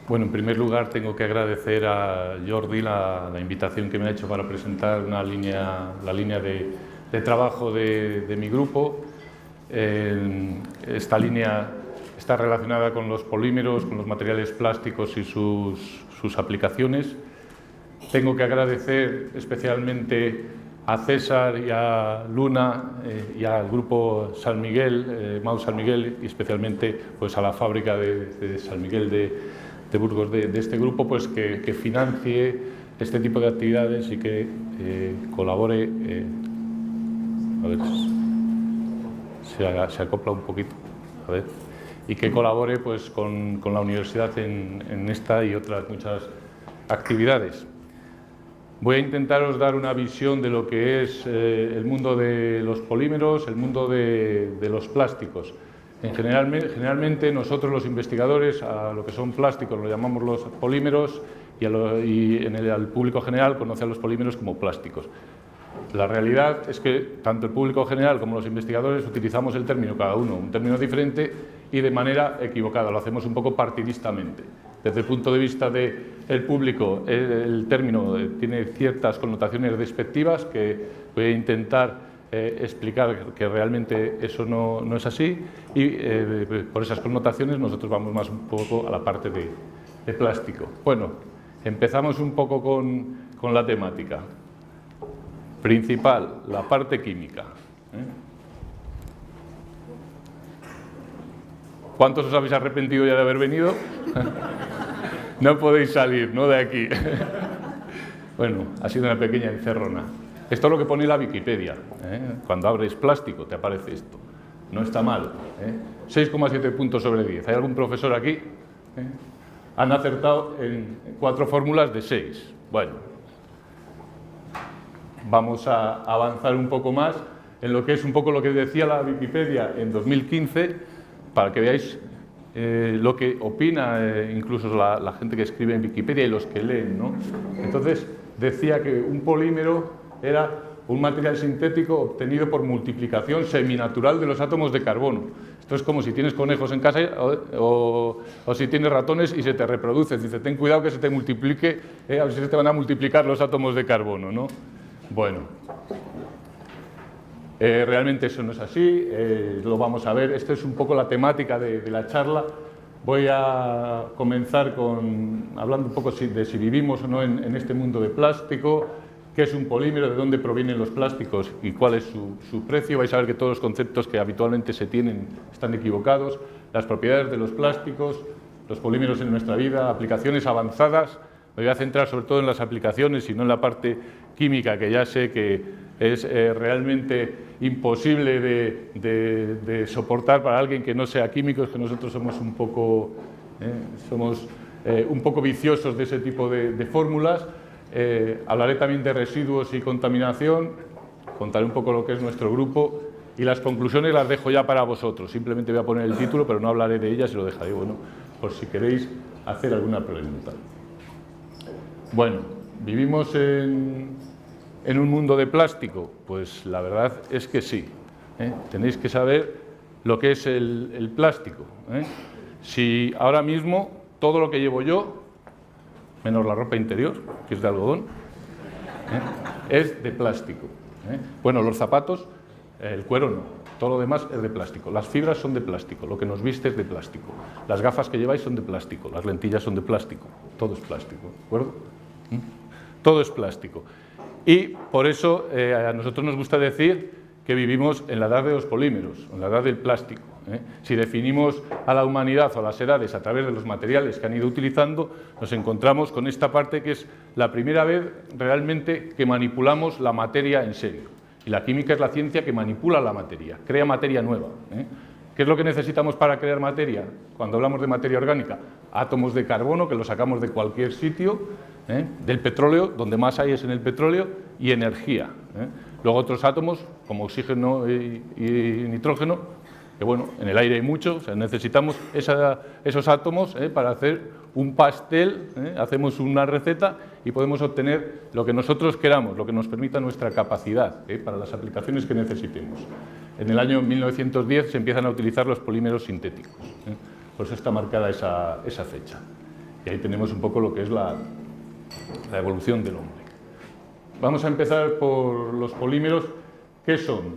Bueno, en primer lugar tengo que agradecer a Jordi la invitación que me ha hecho para presentar la línea de trabajo de mi grupo. Esta línea está relacionada con los polímeros, con los materiales plásticos y sus aplicaciones. Tengo que agradecer especialmente a César y a Luna y al grupo San Miguel, Mau San Miguel, y especialmente pues, a la fábrica de San Miguel de Burgos de este grupo, pues que financie este tipo de actividades y que colabore, a ver, se acopla un poquito, a ver, y que colabore pues, con la universidad en esta y otras muchas actividades. Voy a intentaros dar una visión de lo que es el mundo de los polímeros, el mundo de los plásticos. Generalmente nosotros los investigadores a lo que son plásticos lo llamamos los polímeros y al público general conoce a los polímeros como plásticos. La realidad es que tanto el público general como los investigadores utilizamos el término cada uno, un término diferente y de manera equivocada, lo hacemos un poco partidistamente. Desde el punto de vista del público, el término tiene ciertas connotaciones despectivas que voy a intentar explicar que realmente eso no es así y por esas connotaciones nosotros vamos más un poco a la parte de plástico. Bueno, empezamos un poco con la temática principal, la parte química. ¿Cuántos os habéis arrepentido ya de haber venido? No podéis salir, ¿no?, de aquí. Bueno, ha sido una pequeña encerrona. Esto es lo que pone la Wikipedia. Cuando abres plástico te aparece esto. No está mal. 6,7 puntos sobre 10. ¿Hay algún profesor aquí? Han acertado en 4 fórmulas de 6. Bueno, vamos a avanzar un poco más en lo que es un poco lo que decía la Wikipedia en 2015, para que veáis lo que opina incluso la gente que escribe en Wikipedia y los que leen, ¿no? Entonces, decía que un polímero era un material sintético obtenido por multiplicación seminatural de los átomos de carbono. Esto es como si tienes conejos en casa o si tienes ratones y se te reproducen. Dice, ten cuidado que se te multiplique, a ver si se te van a multiplicar los átomos de carbono, ¿no? Bueno, realmente eso no es así, lo vamos a ver. Esta es un poco la temática de la charla. Voy a comenzar hablando un poco de si vivimos o no en este mundo de plástico, qué es un polímero, de dónde provienen los plásticos y cuál es su precio. Vais a ver que todos los conceptos que habitualmente se tienen están equivocados, las propiedades de los plásticos, los polímeros en nuestra vida, aplicaciones avanzadas. Me voy a centrar sobre todo en las aplicaciones y no en la parte química, que ya sé que es realmente imposible de soportar para alguien que no sea químico. Es que nosotros somos un poco viciosos de ese tipo de fórmulas. Hablaré también de residuos y contaminación, contaré un poco lo que es nuestro grupo y las conclusiones las dejo ya para vosotros. Simplemente voy a poner el título, pero no hablaré de ellas y lo dejaré, bueno, por si queréis hacer alguna pregunta. Bueno, ¿vivimos en un mundo de plástico? Pues la verdad es que sí. Tenéis que saber lo que es el plástico. Si ahora mismo todo lo que llevo yo, menos la ropa interior, que es de algodón, es de plástico. Bueno, los zapatos, el cuero no, todo lo demás es de plástico. Las fibras son de plástico, lo que nos viste es de plástico. Las gafas que lleváis son de plástico, las lentillas son de plástico, todo es plástico, ¿de acuerdo? Todo es plástico. Y por eso a nosotros nos gusta decir que vivimos en la edad de los polímeros, en la edad del plástico. Si definimos a la humanidad o a las edades a través de los materiales que han ido utilizando, nos encontramos con esta parte que es la primera vez realmente que manipulamos la materia en serio. Y la química es la ciencia que manipula la materia, crea materia nueva. ¿Qué es lo que necesitamos para crear materia? Cuando hablamos de materia orgánica, átomos de carbono que los sacamos de cualquier sitio, del petróleo, donde más hay es en el petróleo, y energía. Luego otros átomos, como oxígeno y nitrógeno, que bueno, en el aire hay muchos, o sea, necesitamos esos átomos para hacer un pastel, hacemos una receta y podemos obtener lo que nosotros queramos, lo que nos permita nuestra capacidad para las aplicaciones que necesitemos. En el año 1910 se empiezan a utilizar los polímeros sintéticos, por eso está marcada esa fecha. Y ahí tenemos un poco lo que es la evolución del hombre. Vamos a empezar por los polímeros. ¿Qué son?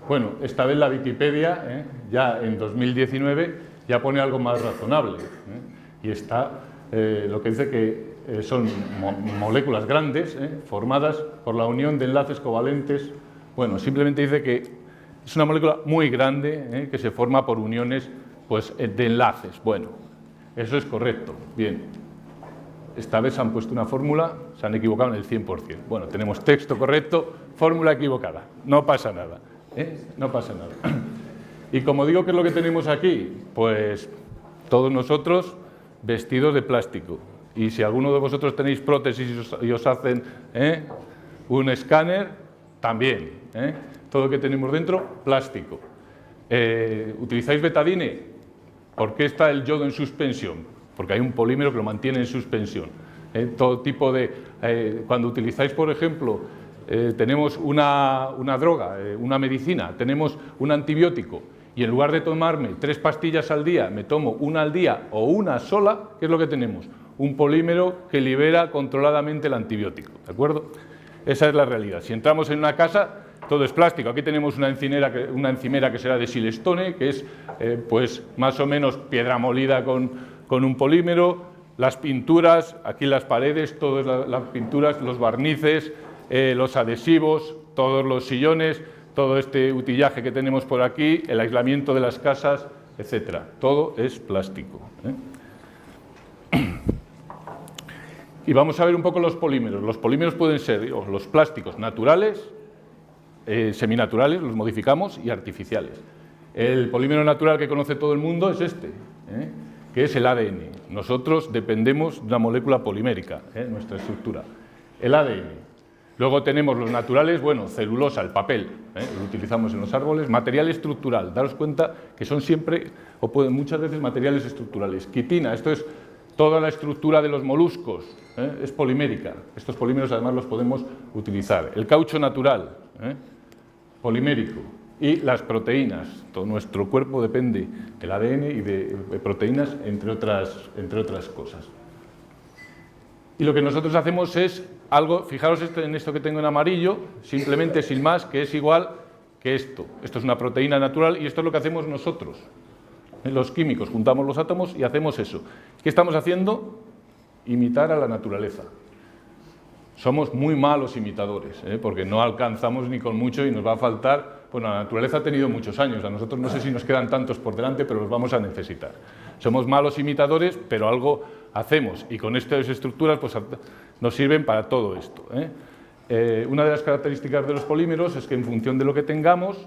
Bueno, esta vez la Wikipedia, ya en 2019, ya pone algo más razonable. Y está lo que dice que son moléculas grandes, formadas por la unión de enlaces covalentes. Bueno, simplemente dice que es una molécula muy grande, que se forma por uniones pues, de enlaces. Bueno, eso es correcto. Bien. Esta vez han puesto una fórmula, se han equivocado en el 100%. Bueno, tenemos texto correcto, fórmula equivocada. No pasa nada. No pasa nada. Y como digo, ¿qué es lo que tenemos aquí? Pues todos nosotros vestidos de plástico. Y si alguno de vosotros tenéis prótesis y os hacen un escáner, también. Todo lo que tenemos dentro, plástico. ¿Utilizáis betadine? ¿Por qué está el yodo en suspensión? Porque hay un polímero que lo mantiene en suspensión. Todo tipo de... cuando utilizáis, por ejemplo, tenemos una droga, una medicina, tenemos un antibiótico, y en lugar de tomarme 3 pastillas al día, me tomo una al día o una sola, ¿qué es lo que tenemos? Un polímero que libera controladamente el antibiótico, ¿de acuerdo? Esa es la realidad. Si entramos en una casa, todo es plástico. Aquí tenemos una encimera que será de silestone, que es pues más o menos piedra molida con un polímero. Las pinturas, aquí las paredes, todas las pinturas, los barnices, los adhesivos, todos los sillones, todo este utillaje que tenemos por aquí, el aislamiento de las casas, etcétera. Todo es plástico. Y vamos a ver un poco los polímeros. Los polímeros pueden ser los plásticos naturales, seminaturales, los modificamos, y artificiales. El polímero natural que conoce todo el mundo es este, que es el ADN. Nosotros dependemos de una molécula polimérica, nuestra estructura. El ADN. Luego tenemos los naturales, bueno, celulosa, el papel, lo utilizamos en los árboles. Material estructural, daros cuenta que son siempre, o muchas veces, materiales estructurales. Quitina, esto es toda la estructura de los moluscos, es polimérica. Estos polímeros además los podemos utilizar. El caucho natural, polimérico. Y las proteínas, todo nuestro cuerpo depende del ADN y de proteínas, entre otras cosas. Y lo que nosotros hacemos es algo, fijaros en esto que tengo en amarillo, simplemente sin más, que es igual que esto. Esto es una proteína natural y esto es lo que hacemos nosotros. Los químicos, juntamos los átomos y hacemos eso. ¿Qué estamos haciendo? Imitar a la naturaleza. Somos muy malos imitadores, porque no alcanzamos ni con mucho y nos va a faltar. Bueno, la naturaleza ha tenido muchos años, a nosotros no sé si nos quedan tantos por delante, pero los vamos a necesitar. Somos malos imitadores, pero algo hacemos, y con estas estructuras pues, nos sirven para todo esto. Una de las características de los polímeros es que en función de lo que tengamos,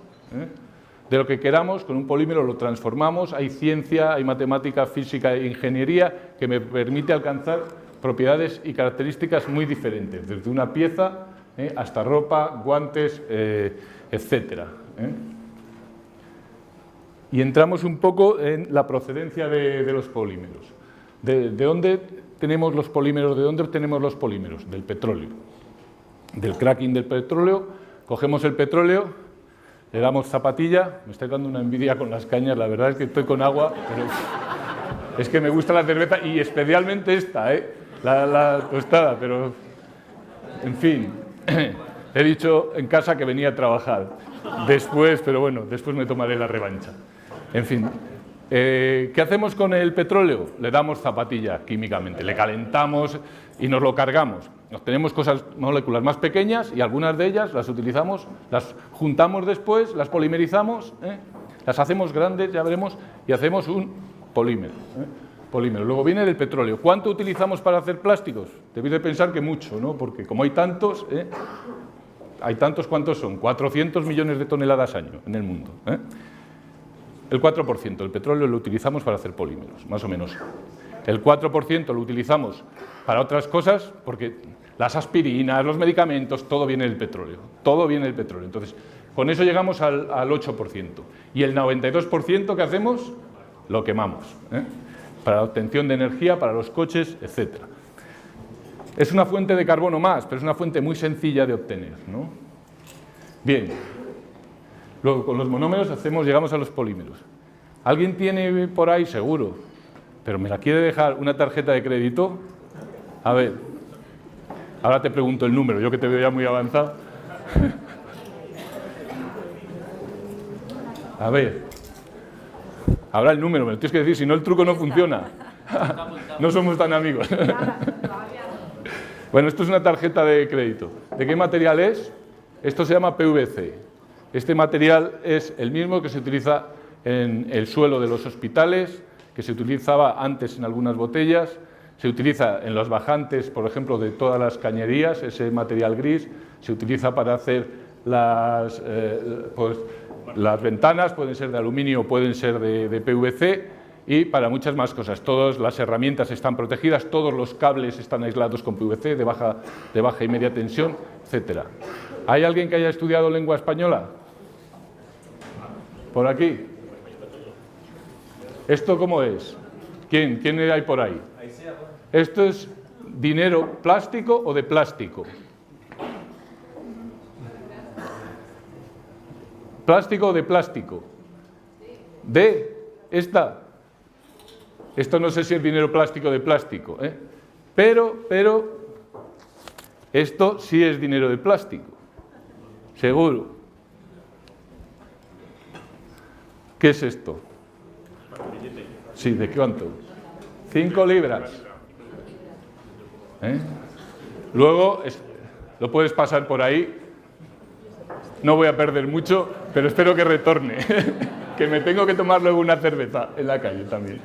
de lo que queramos, con un polímero lo transformamos. Hay ciencia, hay matemática, física e ingeniería que me permite alcanzar propiedades y características muy diferentes, desde una pieza hasta ropa, guantes, etcétera. Y entramos un poco en la procedencia de los polímeros. ¿De dónde tenemos los polímeros? ¿De dónde obtenemos los polímeros? Del petróleo. Del cracking del petróleo. Cogemos el petróleo, le damos zapatilla. Me estoy dando una envidia con las cañas, la verdad es que estoy con agua, pero es que me gusta la cerveza y especialmente esta, la tostada, pero en fin, he dicho en casa que venía a trabajar después, pero bueno, después me tomaré la revancha. En fin, ¿qué hacemos con el petróleo? Le damos zapatilla químicamente, le calentamos y nos lo cargamos. Obtenemos moléculas más pequeñas y algunas de ellas las utilizamos, las juntamos después, las polimerizamos, las hacemos grandes, ya veremos, y hacemos un polímero. Polímero. Luego viene del petróleo. ¿Cuánto utilizamos para hacer plásticos? Debéis de pensar que mucho, ¿no? Porque como hay tantos, ¿cuántos son? 400 millones de toneladas año en el mundo. El 4% del petróleo lo utilizamos para hacer polímeros, más o menos. El 4% lo utilizamos para otras cosas, porque las aspirinas, los medicamentos, todo viene del petróleo. Todo viene del petróleo. Entonces, con eso llegamos al 8%. Y el 92% que hacemos, lo quemamos. Para la obtención de energía, para los coches, etc. Es una fuente de carbono más, pero es una fuente muy sencilla de obtener, ¿no? Bien. Luego, con los monómeros llegamos a los polímeros. ¿Alguien tiene por ahí, seguro, ¿Pero me la quiere dejar una tarjeta de crédito? A ver, ahora te pregunto el número, yo que te veo ya muy avanzado. A ver, habrá el número, me lo tienes que decir, si no el truco no funciona. No somos tan amigos. Bueno, esto es una tarjeta de crédito. ¿De qué material es? Esto se llama PVC. Este material es el mismo que se utiliza en el suelo de los hospitales, que se utilizaba antes en algunas botellas, se utiliza en los bajantes, por ejemplo, de todas las cañerías, ese material gris, se utiliza para hacer las ventanas, pueden ser de aluminio, pueden ser de PVC, y para muchas más cosas. Todas las herramientas están protegidas, todos los cables están aislados con PVC de baja y media tensión, etc. ¿Hay alguien que haya estudiado lengua española? ¿Por aquí? ¿Esto cómo es? ¿Quién hay por ahí? ¿Esto es dinero plástico o de plástico? ¿Plástico o de plástico? ¿De esta? Esto no sé si es dinero plástico o de plástico, ¿eh? Pero esto sí es dinero de plástico, seguro. ¿Qué es esto? Sí, ¿de cuánto? 5 libras. ¿Eh? Luego lo puedes pasar por ahí. No voy a perder mucho, pero espero que retorne. Que me tengo que tomar luego una cerveza en la calle también.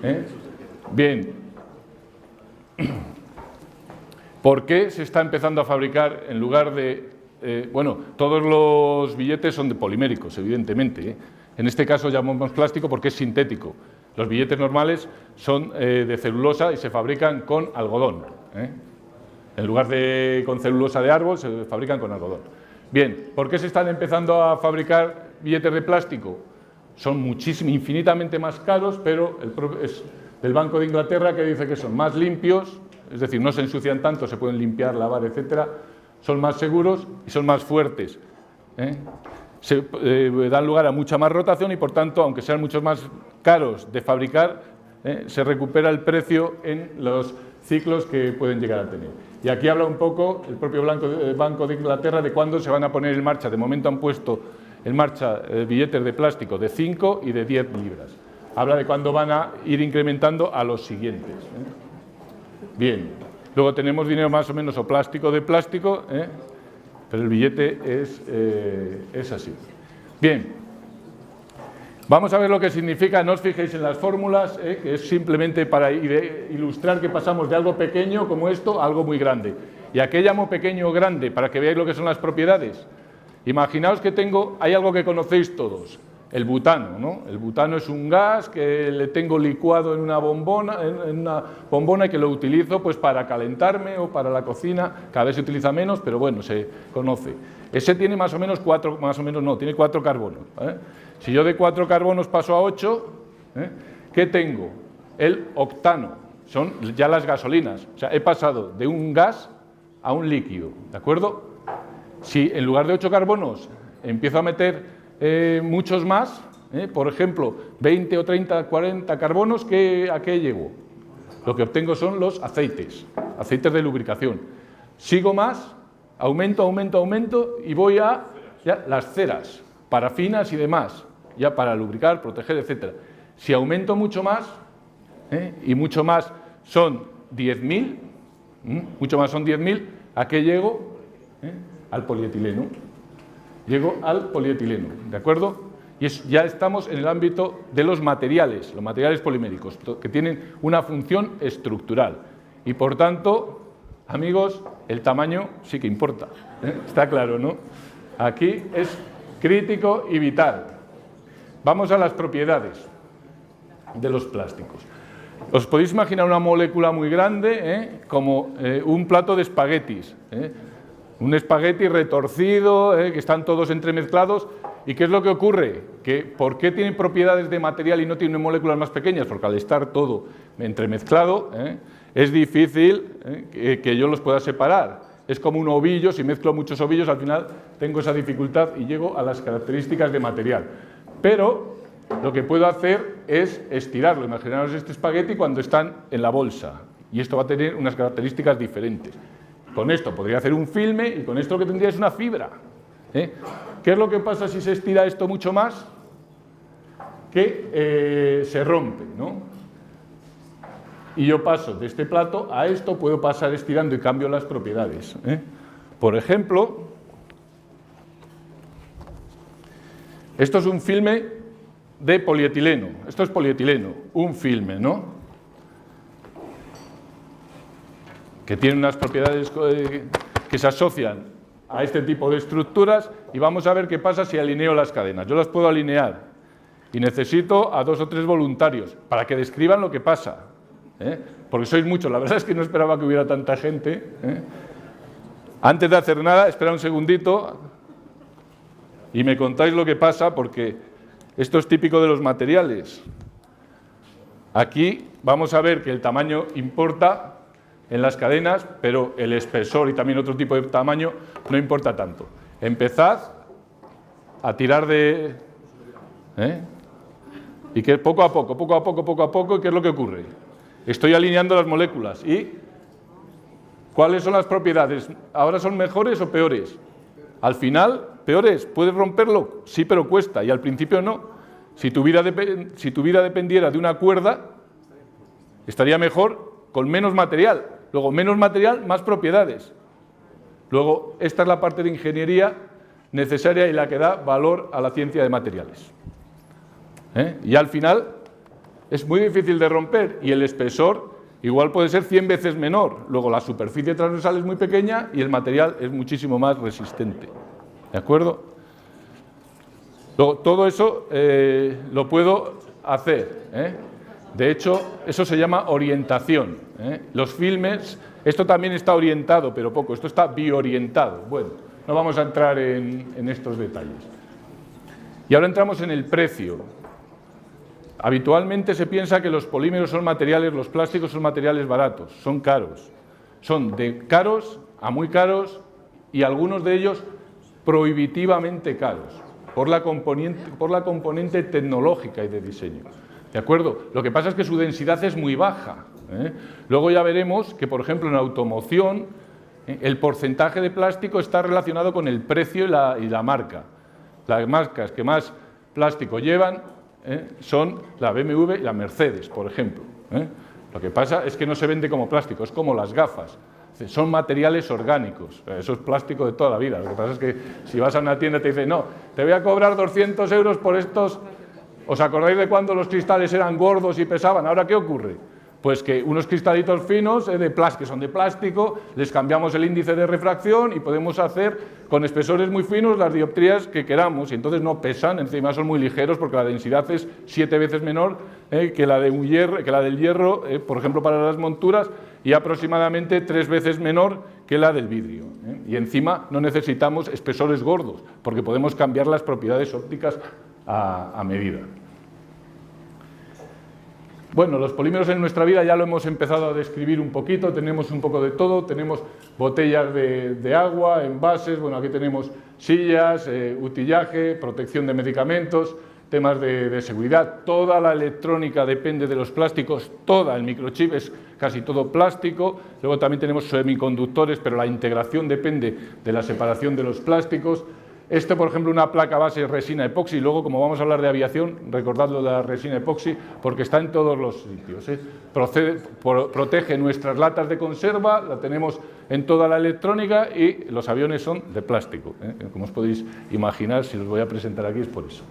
¿Eh? Bien. ¿Por qué se está empezando a fabricar en lugar de... bueno, todos los billetes son de poliméricos, evidentemente, ¿eh? En este caso llamamos plástico porque es sintético. Los billetes normales son de celulosa y se fabrican con algodón, ¿eh? En lugar de con celulosa de árbol, se fabrican con algodón. Bien, ¿por qué se están empezando a fabricar billetes de plástico? Son infinitamente más caros, pero es del Banco de Inglaterra que dice que son más limpios, es decir, no se ensucian tanto, se pueden limpiar, lavar, etcétera, son más seguros y son más fuertes, ¿eh? Dan lugar a mucha más rotación y, por tanto, aunque sean mucho más caros de fabricar, se recupera el precio en los ciclos que pueden llegar a tener. Y aquí habla un poco el propio Banco de Inglaterra de cuándo se van a poner en marcha. De momento han puesto en marcha billetes de plástico de 5 y de 10 libras. Habla de cuándo van a ir incrementando a los siguientes, ¿eh? Bien, luego tenemos dinero más o menos o plástico de plástico, ¿eh? Pero el billete es así. Bien, vamos a ver lo que significa, no os fijéis en las fórmulas, que es simplemente para ilustrar que pasamos de algo pequeño como esto a algo muy grande. ¿Y a qué llamo pequeño o grande? Para que veáis lo que son las propiedades. Imaginaos que hay algo que conocéis todos, el butano, ¿no? El butano es un gas que le tengo licuado en una bombona y que lo utilizo pues para calentarme o para la cocina. Cada vez se utiliza menos, pero bueno, se conoce. Ese tiene tiene 4 carbonos, ¿eh? Si yo de 4 carbonos paso a 8, ¿eh? ¿Qué tengo? El octano, son ya las gasolinas. O sea, he pasado de un gas a un líquido, ¿de acuerdo? Si en lugar de 8 carbonos empiezo a meter muchos más, por ejemplo, 20 o 30, 40 carbonos, ¿a qué llego? Lo que obtengo son los aceites de lubricación. Sigo más, aumento y voy a ya, las ceras, parafinas y demás, ya para lubricar, proteger, etc. Si aumento mucho más, y mucho más son 10.000, ¿a qué llego? Al polietileno. Llego al polietileno, ¿de acuerdo? Y ya estamos en el ámbito de los materiales poliméricos, que tienen una función estructural. Y por tanto, amigos, el tamaño sí que importa, ¿eh? Está claro, ¿no? Aquí es crítico y vital. Vamos a las propiedades de los plásticos. Os podéis imaginar una molécula muy grande, como un plato de espaguetis, un espagueti retorcido, que están todos entremezclados. ¿Y qué es lo que ocurre? ¿Por qué tienen propiedades de material y no tienen moléculas más pequeñas? Porque al estar todo entremezclado, es difícil que yo los pueda separar. Es como un ovillo, si mezclo muchos ovillos, al final tengo esa dificultad y llego a las características de material. Pero lo que puedo hacer es estirarlo. Imaginaos este espagueti cuando están en la bolsa, y esto va a tener unas características diferentes. Con esto podría hacer un filme, y con esto lo que tendría es una fibra. ¿Qué es lo que pasa si se estira esto mucho más? Que se rompe, ¿no? Y yo paso de este plato a esto, puedo pasar estirando y cambio las propiedades. Por ejemplo, esto es un filme de polietileno. Esto es polietileno, un filme, ¿no? Que tiene unas propiedades que se asocian a este tipo de estructuras, y vamos a ver qué pasa si alineo las cadenas. Yo las puedo alinear y necesito a 2 o 3 voluntarios para que describan lo que pasa, porque sois muchos. La verdad es que no esperaba que hubiera tanta gente. Antes de hacer nada, espera un segundito y me contáis lo que pasa, porque esto es típico de los materiales. Aquí vamos a ver que el tamaño importa en las cadenas, pero el espesor y también otro tipo de tamaño no importa tanto. Empezad a tirar de... Y que poco a poco, ¿qué es lo que ocurre? Estoy alineando las moléculas. ¿Y cuáles son las propiedades? ¿Ahora son mejores o peores? Al final, peores. ¿Puedes romperlo? Sí, pero cuesta. Y al principio no. Si tu vida dependiera de una cuerda, estaría mejor con menos material. Luego, menos material, más propiedades. Luego, esta es la parte de ingeniería necesaria y la que da valor a la ciencia de materiales. Y al final, es muy difícil de romper, y el espesor igual puede ser 100 veces menor. Luego, la superficie transversal es muy pequeña y el material es muchísimo más resistente. ¿De acuerdo? Luego, todo eso lo puedo hacer. De hecho, eso se llama orientación. Los filmes, esto también está orientado, pero poco, esto está biorientado. Bueno, no vamos a entrar en estos detalles. Y ahora entramos en el precio. Habitualmente se piensa que los polímeros son materiales, los plásticos son materiales baratos, son caros. Son de caros a muy caros, y algunos de ellos prohibitivamente caros, por la componente tecnológica y de diseño. ¿De acuerdo? Lo que pasa es que su densidad es muy baja. Luego ya veremos que, por ejemplo, en automoción, el porcentaje de plástico está relacionado con el precio y la marca. Las marcas que más plástico llevan son la BMW y la Mercedes, por ejemplo. Lo que pasa es que no se vende como plástico, es como las gafas. Son materiales orgánicos, eso es plástico de toda la vida. Lo que pasa es que si vas a una tienda y te dicen, no, te voy a cobrar 200 euros por estos... ¿Os acordáis de cuando los cristales eran gordos y pesaban? ¿Ahora qué ocurre? Pues que unos cristalitos finos que son de plástico, les cambiamos el índice de refracción y podemos hacer con espesores muy finos las dioptrías que queramos, y entonces no pesan, encima son muy ligeros porque la densidad es 7 veces menor que la del hierro, por ejemplo, para las monturas, y aproximadamente 3 veces menor que la del vidrio. Y encima no necesitamos espesores gordos porque podemos cambiar las propiedades ópticas a medida. Bueno, los polímeros en nuestra vida ya lo hemos empezado a describir un poquito, tenemos un poco de todo, tenemos botellas de agua, envases, bueno, aquí tenemos sillas, utillaje, protección de medicamentos, temas de seguridad. Toda la electrónica depende de los plásticos, toda, el microchip es casi todo plástico. Luego también tenemos semiconductores, pero la integración depende de la separación de los plásticos. Esto, por ejemplo, una placa base resina epoxi. Luego, como vamos a hablar de aviación, recordad lo de la resina epoxi, porque está en todos los sitios. Protege nuestras latas de conserva, la tenemos en toda la electrónica, y los aviones son de plástico. Como os podéis imaginar, si los voy a presentar aquí es por eso.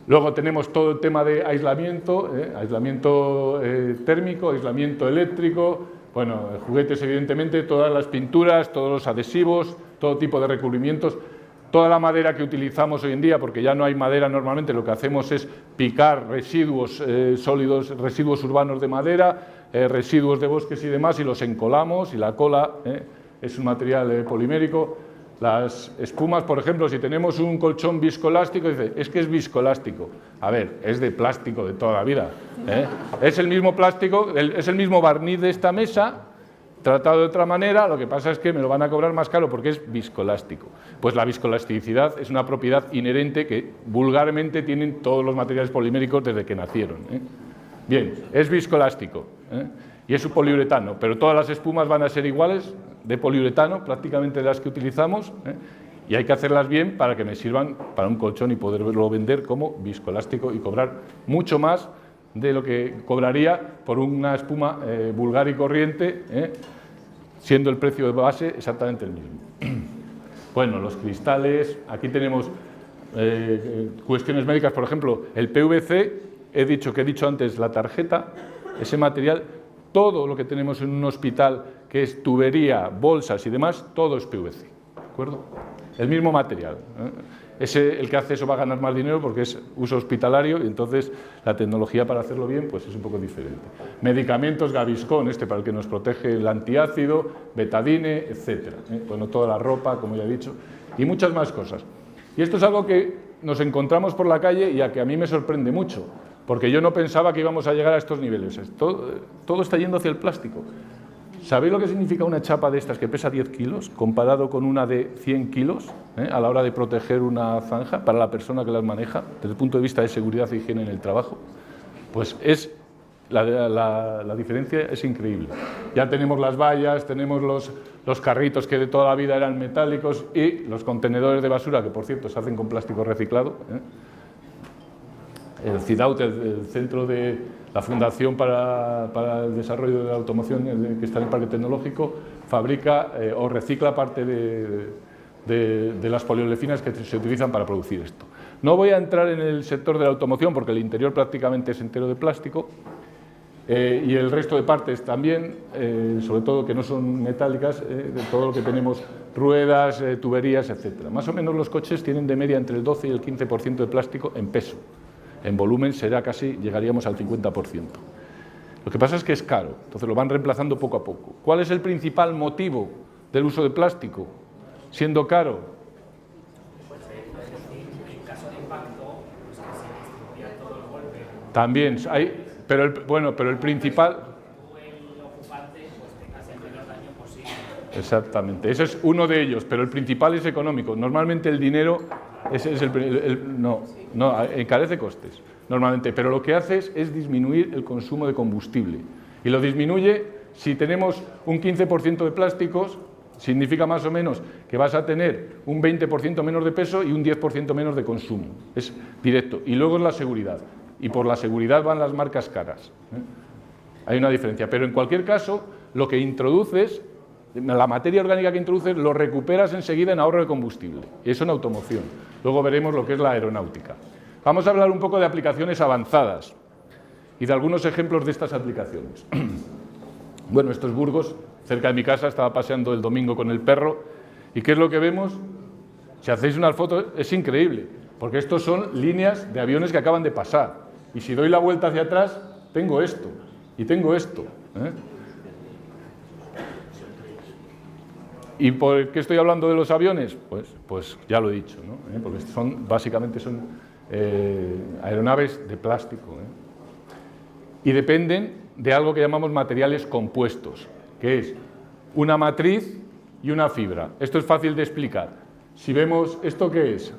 Luego tenemos todo el tema de aislamiento, aislamiento térmico, aislamiento eléctrico, bueno, juguetes evidentemente, todas las pinturas, todos los adhesivos, todo tipo de recubrimientos. Toda la madera que utilizamos hoy en día, porque ya no hay madera normalmente, lo que hacemos es picar residuos sólidos, residuos urbanos de madera, residuos de bosques y demás, y los encolamos, y la cola es un material polimérico. Las espumas, por ejemplo, si tenemos un colchón viscoelástico, dice, es que es viscoelástico. A ver, es de plástico de toda la vida. Es el mismo plástico, es el mismo barniz de esta mesa, tratado de otra manera, lo que pasa es que me lo van a cobrar más caro porque es viscoelástico. Pues la viscoelasticidad es una propiedad inherente que vulgarmente tienen todos los materiales poliméricos desde que nacieron. Bien, es viscoelástico y es un poliuretano, pero todas las espumas van a ser iguales de poliuretano, prácticamente las que utilizamos, y hay que hacerlas bien para que me sirvan para un colchón y poderlo vender como viscoelástico y cobrar mucho más de lo que cobraría por una espuma vulgar y corriente, siendo el precio de base exactamente el mismo. Bueno, los cristales, aquí tenemos cuestiones médicas, por ejemplo, el PVC, he dicho antes, la tarjeta, ese material, todo lo que tenemos en un hospital, que es tubería, bolsas y demás, todo es PVC, ¿de acuerdo? El mismo material. El que hace eso va a ganar más dinero porque es uso hospitalario y entonces la tecnología para hacerlo bien pues es un poco diferente. Medicamentos, Gaviscon, para el que nos protege el antiácido, betadine, etcétera. Bueno, toda la ropa, como ya he dicho, y muchas más cosas. Y esto es algo que nos encontramos por la calle y a que a mí me sorprende mucho, porque yo no pensaba que íbamos a llegar a estos niveles. Todo está yendo hacia el plástico. ¿Sabéis lo que significa una chapa de estas que pesa 10 kilos comparado con una de 100 kilos a la hora de proteger una zanja para la persona que las maneja desde el punto de vista de seguridad e higiene en el trabajo? Pues la diferencia es increíble. Ya tenemos las vallas, tenemos los carritos que de toda la vida eran metálicos y los contenedores de basura, que por cierto se hacen con plástico reciclado. El CIDAUT, el centro de la Fundación para el Desarrollo de la Automoción que está en el Parque Tecnológico, fabrica o recicla parte de las poliolefinas que se utilizan para producir esto. No voy a entrar en el sector de la automoción porque el interior prácticamente es entero de plástico y el resto de partes también, sobre todo que no son metálicas, de todo lo que tenemos, ruedas, tuberías, etc. Más o menos los coches tienen de media entre el 12 y el 15% de plástico en peso. En volumen llegaríamos al 50%. Lo que pasa es que es caro, entonces lo van reemplazando poco a poco. ¿Cuál es el principal motivo del uso de plástico, siendo caro? Pues en caso de impacto, pues que se distribuya todo el golpe. También hay, pero el principal... El ocupante pues tengas el menor daño posible. Exactamente, ese es uno de ellos, pero el principal es económico. Normalmente el dinero encarece costes, normalmente, pero lo que hace es disminuir el consumo de combustible. Y lo disminuye si tenemos un 15% de plásticos, significa más o menos que vas a tener un 20% menos de peso y un 10% menos de consumo. Es directo. Y luego es la seguridad. Y por la seguridad van las marcas caras. Hay una diferencia, pero en cualquier caso, lo que introduces, la materia orgánica que introduces, lo recuperas enseguida en ahorro de combustible. Y eso en automoción. Luego veremos lo que es la aeronáutica. Vamos a hablar un poco de aplicaciones avanzadas y de algunos ejemplos de estas aplicaciones. Bueno, esto es Burgos, cerca de mi casa, estaba paseando el domingo con el perro. ¿Y qué es lo que vemos? Si hacéis unas fotos, es increíble, porque estos son líneas de aviones que acaban de pasar. Y si doy la vuelta hacia atrás, tengo esto y tengo esto. ¿Y por qué estoy hablando de los aviones? Pues ya lo he dicho, ¿no? Porque básicamente son aeronaves de plástico. Y dependen de algo que llamamos materiales compuestos, que es una matriz y una fibra. Esto es fácil de explicar. Si vemos, ¿esto qué es?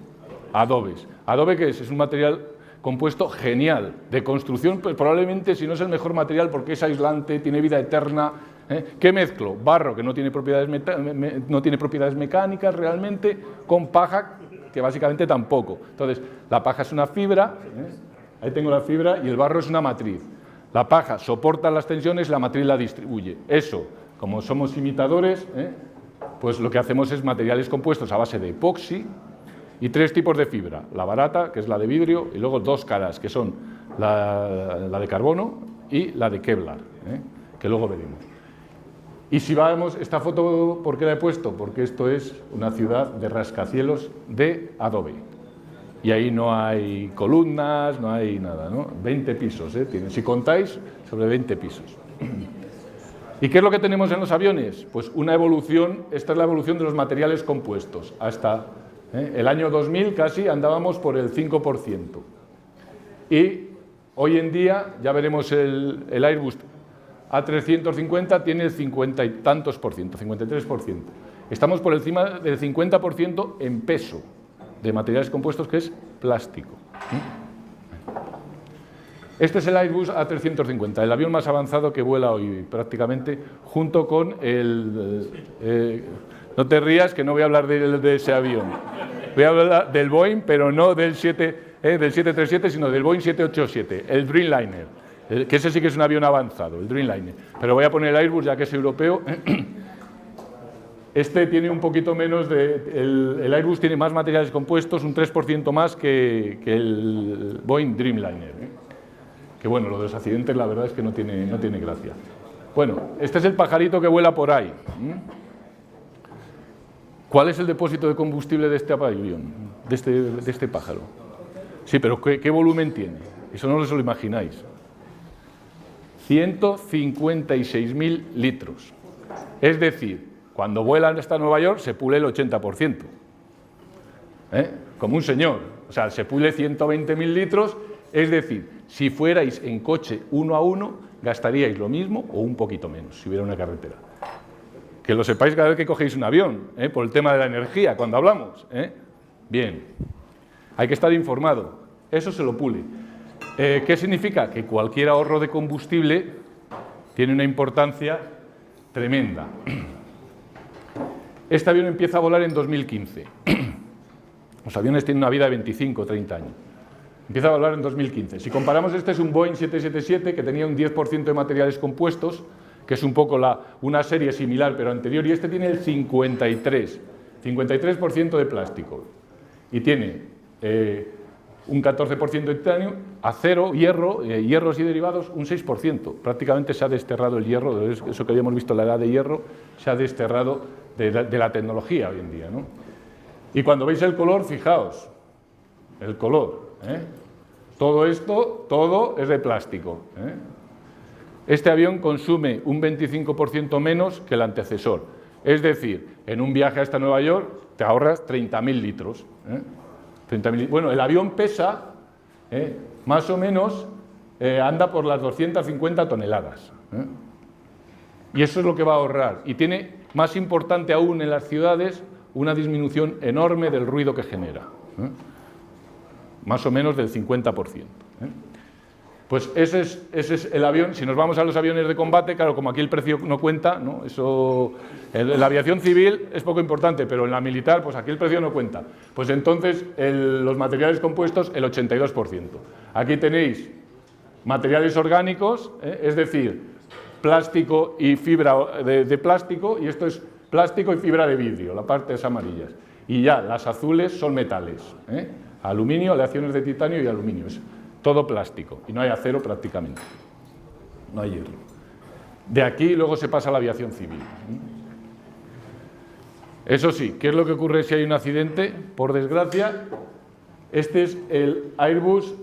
Adobes. ¿Adobe qué es? Es un material compuesto genial, de construcción, pues probablemente si no es el mejor material porque es aislante, tiene vida eterna. ¿Qué mezclo? Barro, que no tiene propiedades mecánicas realmente, con paja, que básicamente tampoco. Entonces, la paja es una fibra, ahí tengo la fibra, y el barro es una matriz. La paja soporta las tensiones, la matriz la distribuye. Eso, como somos imitadores, pues lo que hacemos es materiales compuestos a base de epoxi y 3 tipos de fibra. La barata, que es la de vidrio, y luego 2 caras, que son la de carbono y la de Kevlar, que luego veremos. Y si vamos, esta foto, ¿por qué la he puesto? Porque esto es una ciudad de rascacielos de adobe. Y ahí no hay columnas, no hay nada, ¿no? 20 pisos, tienen. Si contáis, sobre 20 pisos. ¿Y qué es lo que tenemos en los aviones? Pues una evolución, esta es la evolución de los materiales compuestos. Hasta el año 2000 casi andábamos por el 5%. Y hoy en día, ya veremos el Airbus A350 tiene el 50 y tantos por ciento, 53%. Estamos por encima del 50% en peso de materiales compuestos, que es plástico. Este es el Airbus A350, el avión más avanzado que vuela hoy prácticamente, junto con el... no te rías, que no voy a hablar de ese avión. Voy a hablar del Boeing, pero no del 737, sino del Boeing 787, el Dreamliner, que ese sí que es un avión avanzado, el Dreamliner. Pero voy a poner el Airbus, ya que es europeo. Este tiene un poquito menos el Airbus tiene más materiales compuestos, un 3% más que el Boeing Dreamliner. Que bueno, lo de los accidentes la verdad es que no tiene gracia. Bueno, este es el pajarito que vuela por ahí. ¿Cuál es el depósito de combustible de este avión, de este pájaro? Sí, pero ¿qué volumen tiene? Eso no os lo imagináis. 156.000 litros. Es decir, cuando vuelan hasta Nueva York se pule el 80%. Como un señor. O sea, se pule 120.000 litros, es decir, si fuerais en coche 1 a 1, gastaríais lo mismo o un poquito menos, si hubiera una carretera. Que lo sepáis cada vez que cogéis un avión, por el tema de la energía, cuando hablamos. Bien, hay que estar informado. Eso se lo pule. ¿Qué significa? Que cualquier ahorro de combustible tiene una importancia tremenda. Este avión empieza a volar en 2015. Los aviones tienen una vida de 25 o 30 años. Empieza a volar en 2015. Si comparamos, este es un Boeing 777 que tenía un 10% de materiales compuestos, que es un poco una serie similar pero anterior, y este tiene el 53% de plástico. Y tiene un 14% de titanio, acero, hierros y derivados, un 6%. Prácticamente se ha desterrado el hierro, eso que habíamos visto en la edad de hierro, se ha desterrado de la tecnología hoy en día, ¿no? Y cuando veis el color, fijaos, el color, todo esto, todo es de plástico. Este avión consume un 25% menos que el antecesor. Es decir, en un viaje hasta Nueva York te ahorras 30.000 litros. 30.000. Bueno, el avión pesa, más o menos, anda por las 250 toneladas. Y eso es lo que va a ahorrar. Y tiene, más importante aún en las ciudades, una disminución enorme del ruido que genera. Más o menos del 50%. Pues ese es el avión. Si nos vamos a los aviones de combate, claro, como aquí el precio no cuenta, ¿no? Eso, en la aviación civil es poco importante, pero en la militar, pues aquí el precio no cuenta. Pues entonces los materiales compuestos, el 82%. Aquí tenéis materiales orgánicos, es decir, plástico y fibra de plástico, y esto es plástico y fibra de vidrio, la parte es amarillas. Y ya, las azules son metales, aluminio, aleaciones de titanio y aluminio. Todo plástico, y no hay acero prácticamente, no hay hierro. De aquí luego se pasa a la aviación civil. Eso sí, ¿qué es lo que ocurre si hay un accidente? Por desgracia, este es el Airbus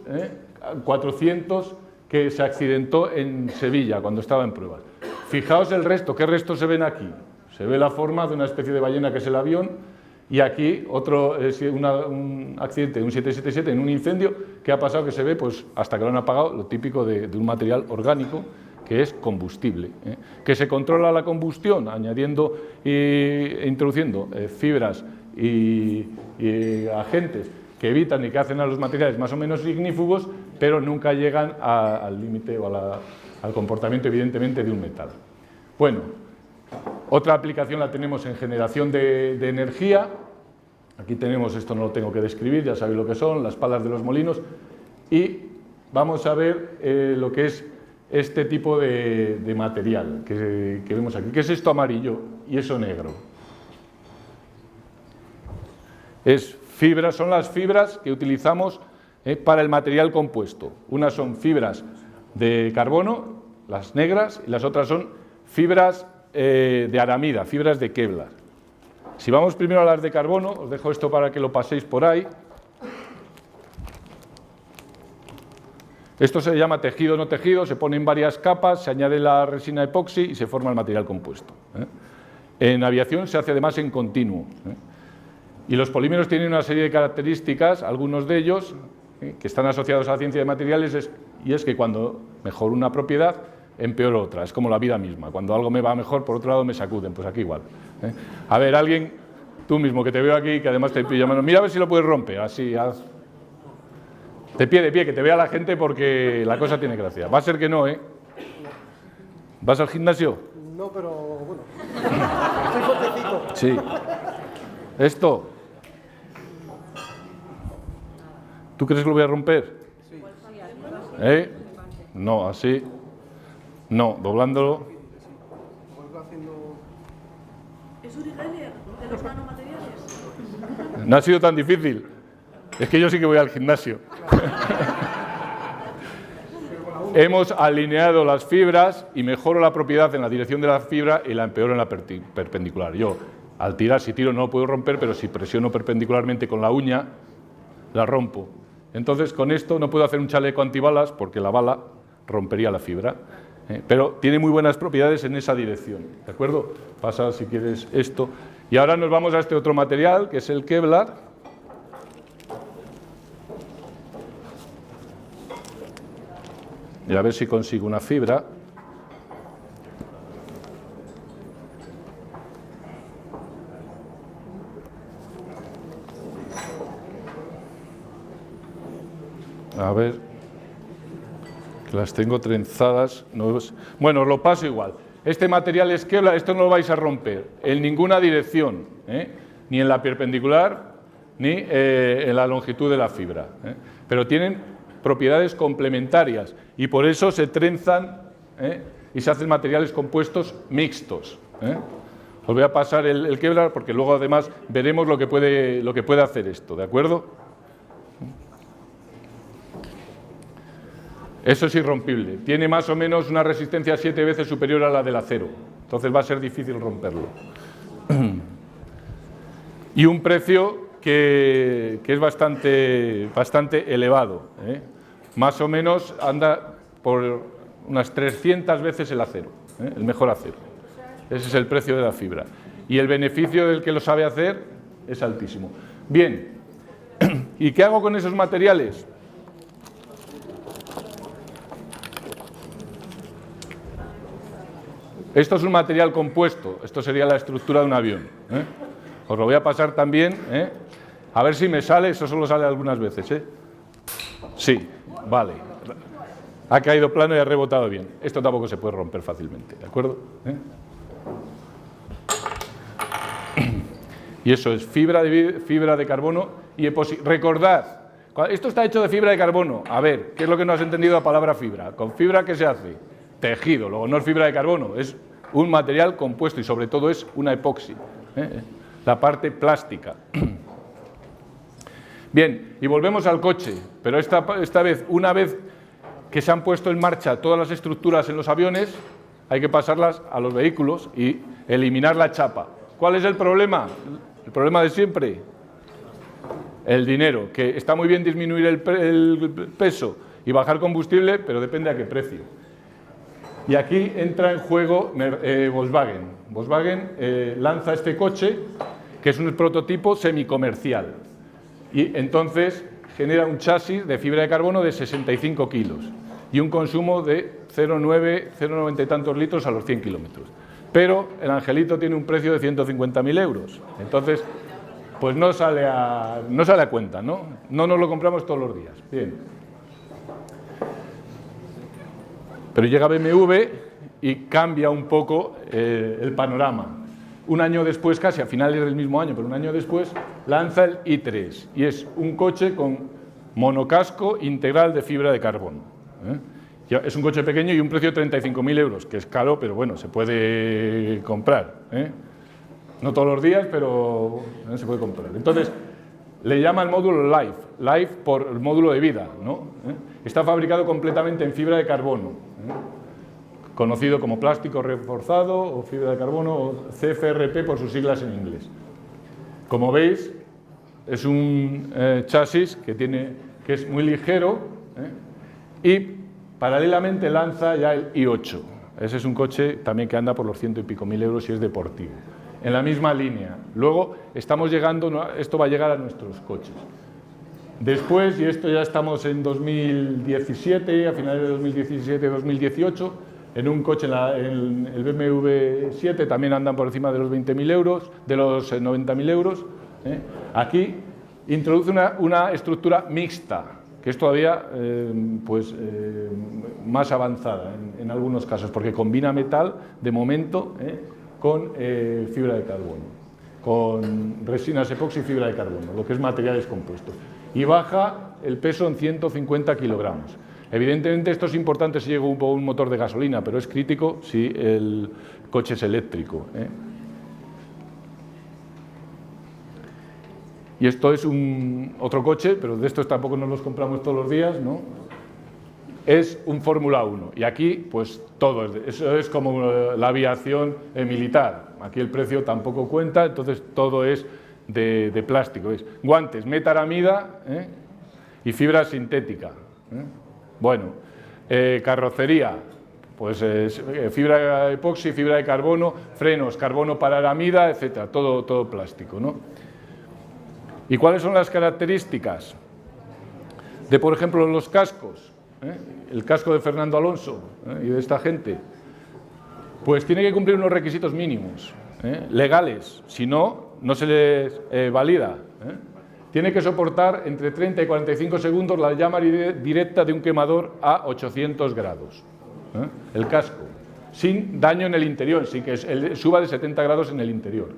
400 que se accidentó en Sevilla cuando estaba en pruebas. Fijaos el resto, ¿qué restos se ven aquí? Se ve la forma de una especie de ballena que es el avión. Y aquí otro un accidente de un 777 en un incendio que ha pasado, que se ve pues hasta que lo han apagado, lo típico de un material orgánico que es combustible, que se controla la combustión añadiendo e introduciendo fibras y agentes que evitan y que hacen a los materiales más o menos ignífugos, pero nunca llegan al límite o al comportamiento evidentemente de un metal. Bueno, otra aplicación la tenemos en generación de energía. Aquí tenemos, esto no lo tengo que describir, ya sabéis lo que son, las palas de los molinos. Y vamos a ver lo que es este tipo de material que vemos aquí. ¿Qué es esto amarillo y eso negro? Son las fibras que utilizamos para el material compuesto. Unas son fibras de carbono, las negras, y las otras son fibras de aramida, fibras de Kevlar. Si vamos primero a las de carbono, os dejo esto para que lo paséis por ahí. Esto se llama tejido no tejido, se pone en varias capas, se añade la resina epoxi y se forma el material compuesto. En aviación se hace además en continuo. Y los polímeros tienen una serie de características, algunos de ellos que están asociados a la ciencia de materiales, y es que cuando mejora una propiedad, empeoro otra. Es como la vida misma. Cuando algo me va mejor, por otro lado me sacuden. Pues aquí igual. A ver, alguien, tú mismo, que te veo aquí, que además te pilla mano. Mira a ver si lo puedes romper. Así, haz. De pie, que te vea la gente porque la cosa tiene gracia. Va a ser que no, ¿eh? ¿Vas al gimnasio? No, pero bueno. Estoy fuertecito. Sí. Esto. ¿Tú crees que lo voy a romper? Sí. No, así. No, doblándolo. ¿Es Uri Geller, de los nanomateriales? No ha sido tan difícil. Es que yo sí que voy al gimnasio. Hemos alineado las fibras y mejoro la propiedad en la dirección de la fibra y la empeoro en la perpendicular. Yo, al tirar, si tiro no lo puedo romper, pero si presiono perpendicularmente con la uña, la rompo. Entonces, con esto no puedo hacer un chaleco antibalas porque la bala rompería la fibra. Pero tiene muy buenas propiedades en esa dirección. ¿De acuerdo? Pasa, si quieres, esto. Y ahora nos vamos a este otro material, que es el Kevlar. Y a ver si consigo una fibra. A ver, que las tengo trenzadas. No es... Bueno, os lo paso igual. Este material es Kevlar, esto no lo vais a romper en ninguna dirección, ni en la perpendicular, ni en la longitud de la fibra. Pero tienen propiedades complementarias y por eso se trenzan y se hacen materiales compuestos mixtos. Os voy a pasar el Kevlar porque luego además veremos lo que puede hacer esto, ¿de acuerdo? Eso es irrompible. Tiene más o menos una resistencia 7 veces superior a la del acero. Entonces va a ser difícil romperlo. Y un precio que es bastante elevado. Más o menos anda por unas 300 veces el acero, el mejor acero. Ese es el precio de la fibra. Y el beneficio del que lo sabe hacer es altísimo. Bien, ¿y qué hago con esos materiales? Esto es un material compuesto, esto sería la estructura de un avión. Os lo voy a pasar también, a ver si me sale, eso solo sale algunas veces. Sí, vale. Ha caído plano y ha rebotado bien. Esto tampoco se puede romper fácilmente, ¿de acuerdo? Y eso es fibra de carbono y epoxi. Recordad, esto está hecho de fibra de carbono. A ver, ¿qué es lo que no has entendido la palabra fibra? ¿Con fibra qué se hace? Tejido, luego no es fibra de carbono, es un material compuesto y sobre todo es una epoxi, la parte plástica. Bien, y volvemos al coche, pero esta vez, una vez que se han puesto en marcha todas las estructuras en los aviones, hay que pasarlas a los vehículos y eliminar la chapa. ¿Cuál es el problema? El problema de siempre, el dinero, que está muy bien disminuir el peso y bajar combustible, pero depende a qué precio. Y aquí entra en juego Volkswagen. Volkswagen lanza este coche, que es un prototipo semicomercial. Y entonces genera un chasis de fibra de carbono de 65 kilos y un consumo de 0,90 y tantos litros a los 100 kilómetros. Pero el angelito tiene un precio de 150.000 euros. Entonces, pues no sale a cuenta, ¿no? No nos lo compramos todos los días. Bien. Pero llega BMW y cambia un poco el panorama. Un año después, casi a finales del mismo año, pero un año después, lanza el i3 y es un coche con monocasco integral de fibra de carbono. Es un coche pequeño y un precio de 35.000 euros, que es caro, pero bueno, se puede comprar. No todos los días, pero se puede comprar. Entonces, le llama el módulo Life por el módulo de vida, ¿no? Está fabricado completamente en fibra de carbono, conocido como plástico reforzado o fibra de carbono o CFRP por sus siglas en inglés. Como veis, es un chasis que es muy ligero y paralelamente lanza ya el i8. Ese es un coche también que anda por los 100 y pico mil euros y es deportivo. En la misma línea. Luego estamos llegando, esto va a llegar a nuestros coches. Después, y esto ya estamos en 2017, a finales de 2017-2018, En un coche, en el BMW 7, también andan por encima de los 20.000 euros, de los 90.000 euros. Aquí introduce una estructura mixta, que es todavía más avanzada en algunos casos, porque combina metal, de momento, con fibra de carbono, con resinas epoxi y fibra de carbono, lo que es materiales compuestos. Y baja el peso en 150 kilogramos. Evidentemente esto es importante si llega un motor de gasolina, pero es crítico si el coche es eléctrico. Y esto es otro coche, pero de estos tampoco nos los compramos todos los días, ¿no? Es un Fórmula 1. Y aquí, pues todo, eso es como la aviación militar. Aquí el precio tampoco cuenta, entonces todo es de plástico. Es guantes, metaramida y fibra sintética. Bueno, carrocería, pues fibra epoxi, fibra de carbono, frenos, carbono para aramida, etcétera, todo plástico, ¿no? ¿Y cuáles son las características de, por ejemplo, los cascos? El casco de Fernando Alonso y de esta gente. Pues tiene que cumplir unos requisitos mínimos, legales, si no, no se les valida. Tiene que soportar entre 30 y 45 segundos la llama directa de un quemador a 800 grados. El casco, sin daño en el interior, sin que suba de 70 grados en el interior.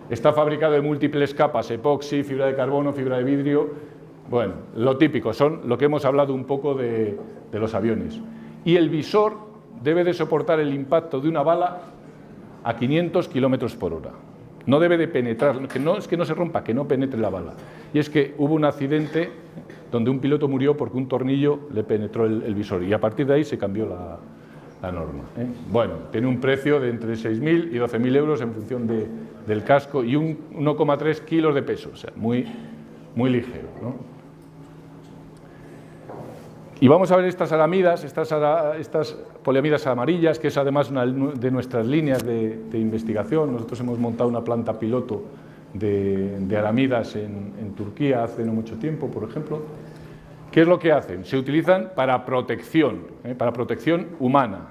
Está fabricado de múltiples capas, epoxi, fibra de carbono, fibra de vidrio. Bueno, lo típico, son lo que hemos hablado un poco de los aviones. Y el visor debe de soportar el impacto de una bala a 500 kilómetros por hora. No debe de penetrar, no es que no se rompa, que no penetre la bala. Y es que hubo un accidente donde un piloto murió porque un tornillo le penetró el visor y a partir de ahí se cambió la norma. Bueno, tiene un precio de entre 6.000 y 12.000 euros en función del casco y 1,3 kilos de peso, o sea, muy ligero, ¿no? Y vamos a ver estas aramidas, estas poliamidas amarillas, que es además una de nuestras líneas de investigación. Nosotros hemos montado una planta piloto de aramidas en Turquía hace no mucho tiempo, por ejemplo. ¿Qué es lo que hacen? Se utilizan para protección humana.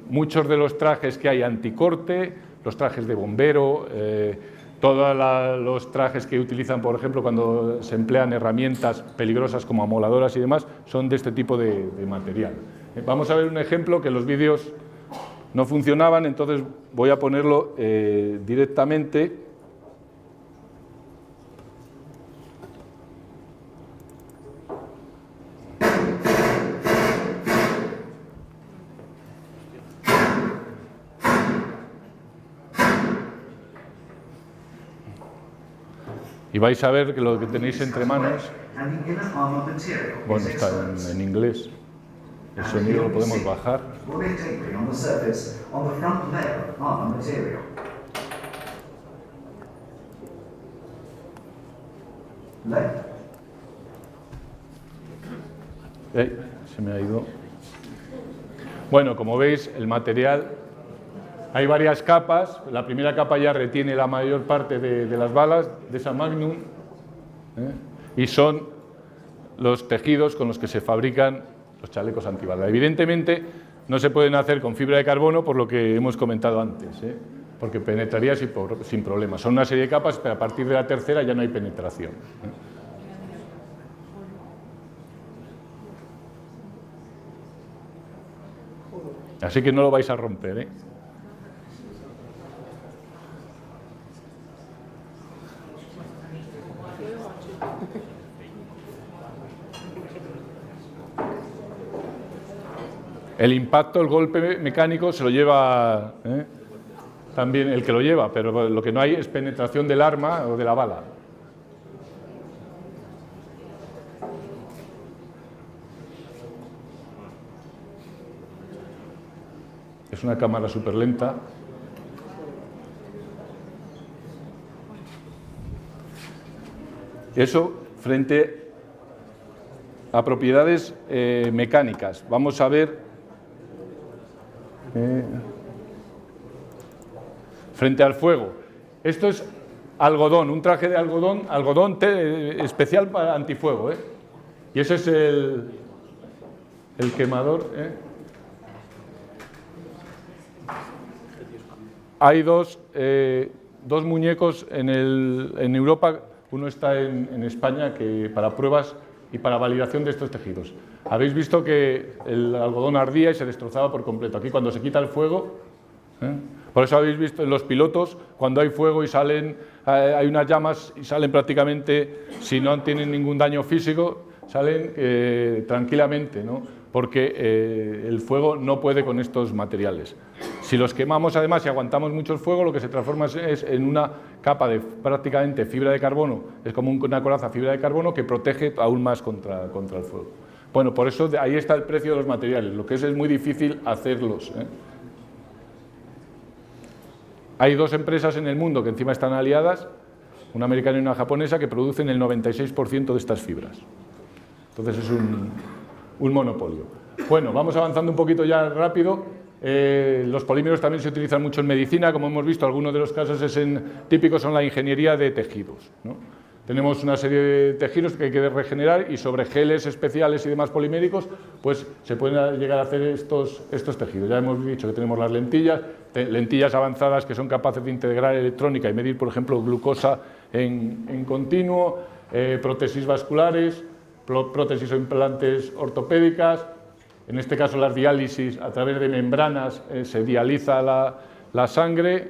Muchos de los trajes que hay anticorte, los trajes de bombero, todos los trajes que utilizan, por ejemplo, cuando se emplean herramientas peligrosas como amoladoras y demás, son de este tipo de material. Vamos a ver un ejemplo que los vídeos no funcionaban, entonces voy a ponerlo directamente. Y vais a ver que lo que tenéis entre manos, bueno, está en inglés, el sonido lo podemos bajar. Se me ha ido. Bueno, como veis, el material, hay varias capas. La primera capa ya retiene la mayor parte de las balas de esa Magnum, y son los tejidos con los que se fabrican los chalecos antibalas. Evidentemente no se pueden hacer con fibra de carbono por lo que hemos comentado antes, porque penetraría sin problemas. Son una serie de capas, pero a partir de la tercera ya no hay penetración. Así que no lo vais a romper, El impacto, el golpe mecánico se lo lleva también el que lo lleva, pero lo que no hay es penetración del arma o de la bala. Es una cámara súper lenta. Eso frente a propiedades mecánicas. Vamos a ver frente al fuego. Esto es algodón, un traje de algodón especial para antifuego, Y ese es el quemador. Hay dos muñecos en Europa, uno está en España para pruebas y para validación de estos tejidos. Habéis visto que el algodón ardía y se destrozaba por completo. Aquí cuando se quita el fuego, por eso habéis visto en los pilotos, cuando hay fuego y salen, hay unas llamas y salen prácticamente, si no tienen ningún daño físico, salen tranquilamente, ¿no? Porque el fuego no puede con estos materiales. Si los quemamos además y aguantamos mucho el fuego, lo que se transforma es en una capa de prácticamente fibra de carbono, es como una coraza fibra de carbono que protege aún más contra el fuego. Bueno, por eso ahí está el precio de los materiales, lo que es muy difícil hacerlos. Hay dos empresas en el mundo que encima están aliadas, una americana y una japonesa, que producen el 96% de estas fibras. Entonces es un monopolio. Bueno, vamos avanzando un poquito ya rápido. Los polímeros también se utilizan mucho en medicina, como hemos visto, algunos de los casos típicos son la ingeniería de tejidos, ¿no? Tenemos una serie de tejidos que hay que regenerar y sobre geles especiales y demás poliméricos, pues se pueden llegar a hacer estos tejidos. Ya hemos dicho que tenemos las lentillas avanzadas que son capaces de integrar electrónica y medir, por ejemplo, glucosa en continuo, prótesis vasculares, prótesis o implantes ortopédicas. En este caso las diálisis a través de membranas, se dializa la sangre,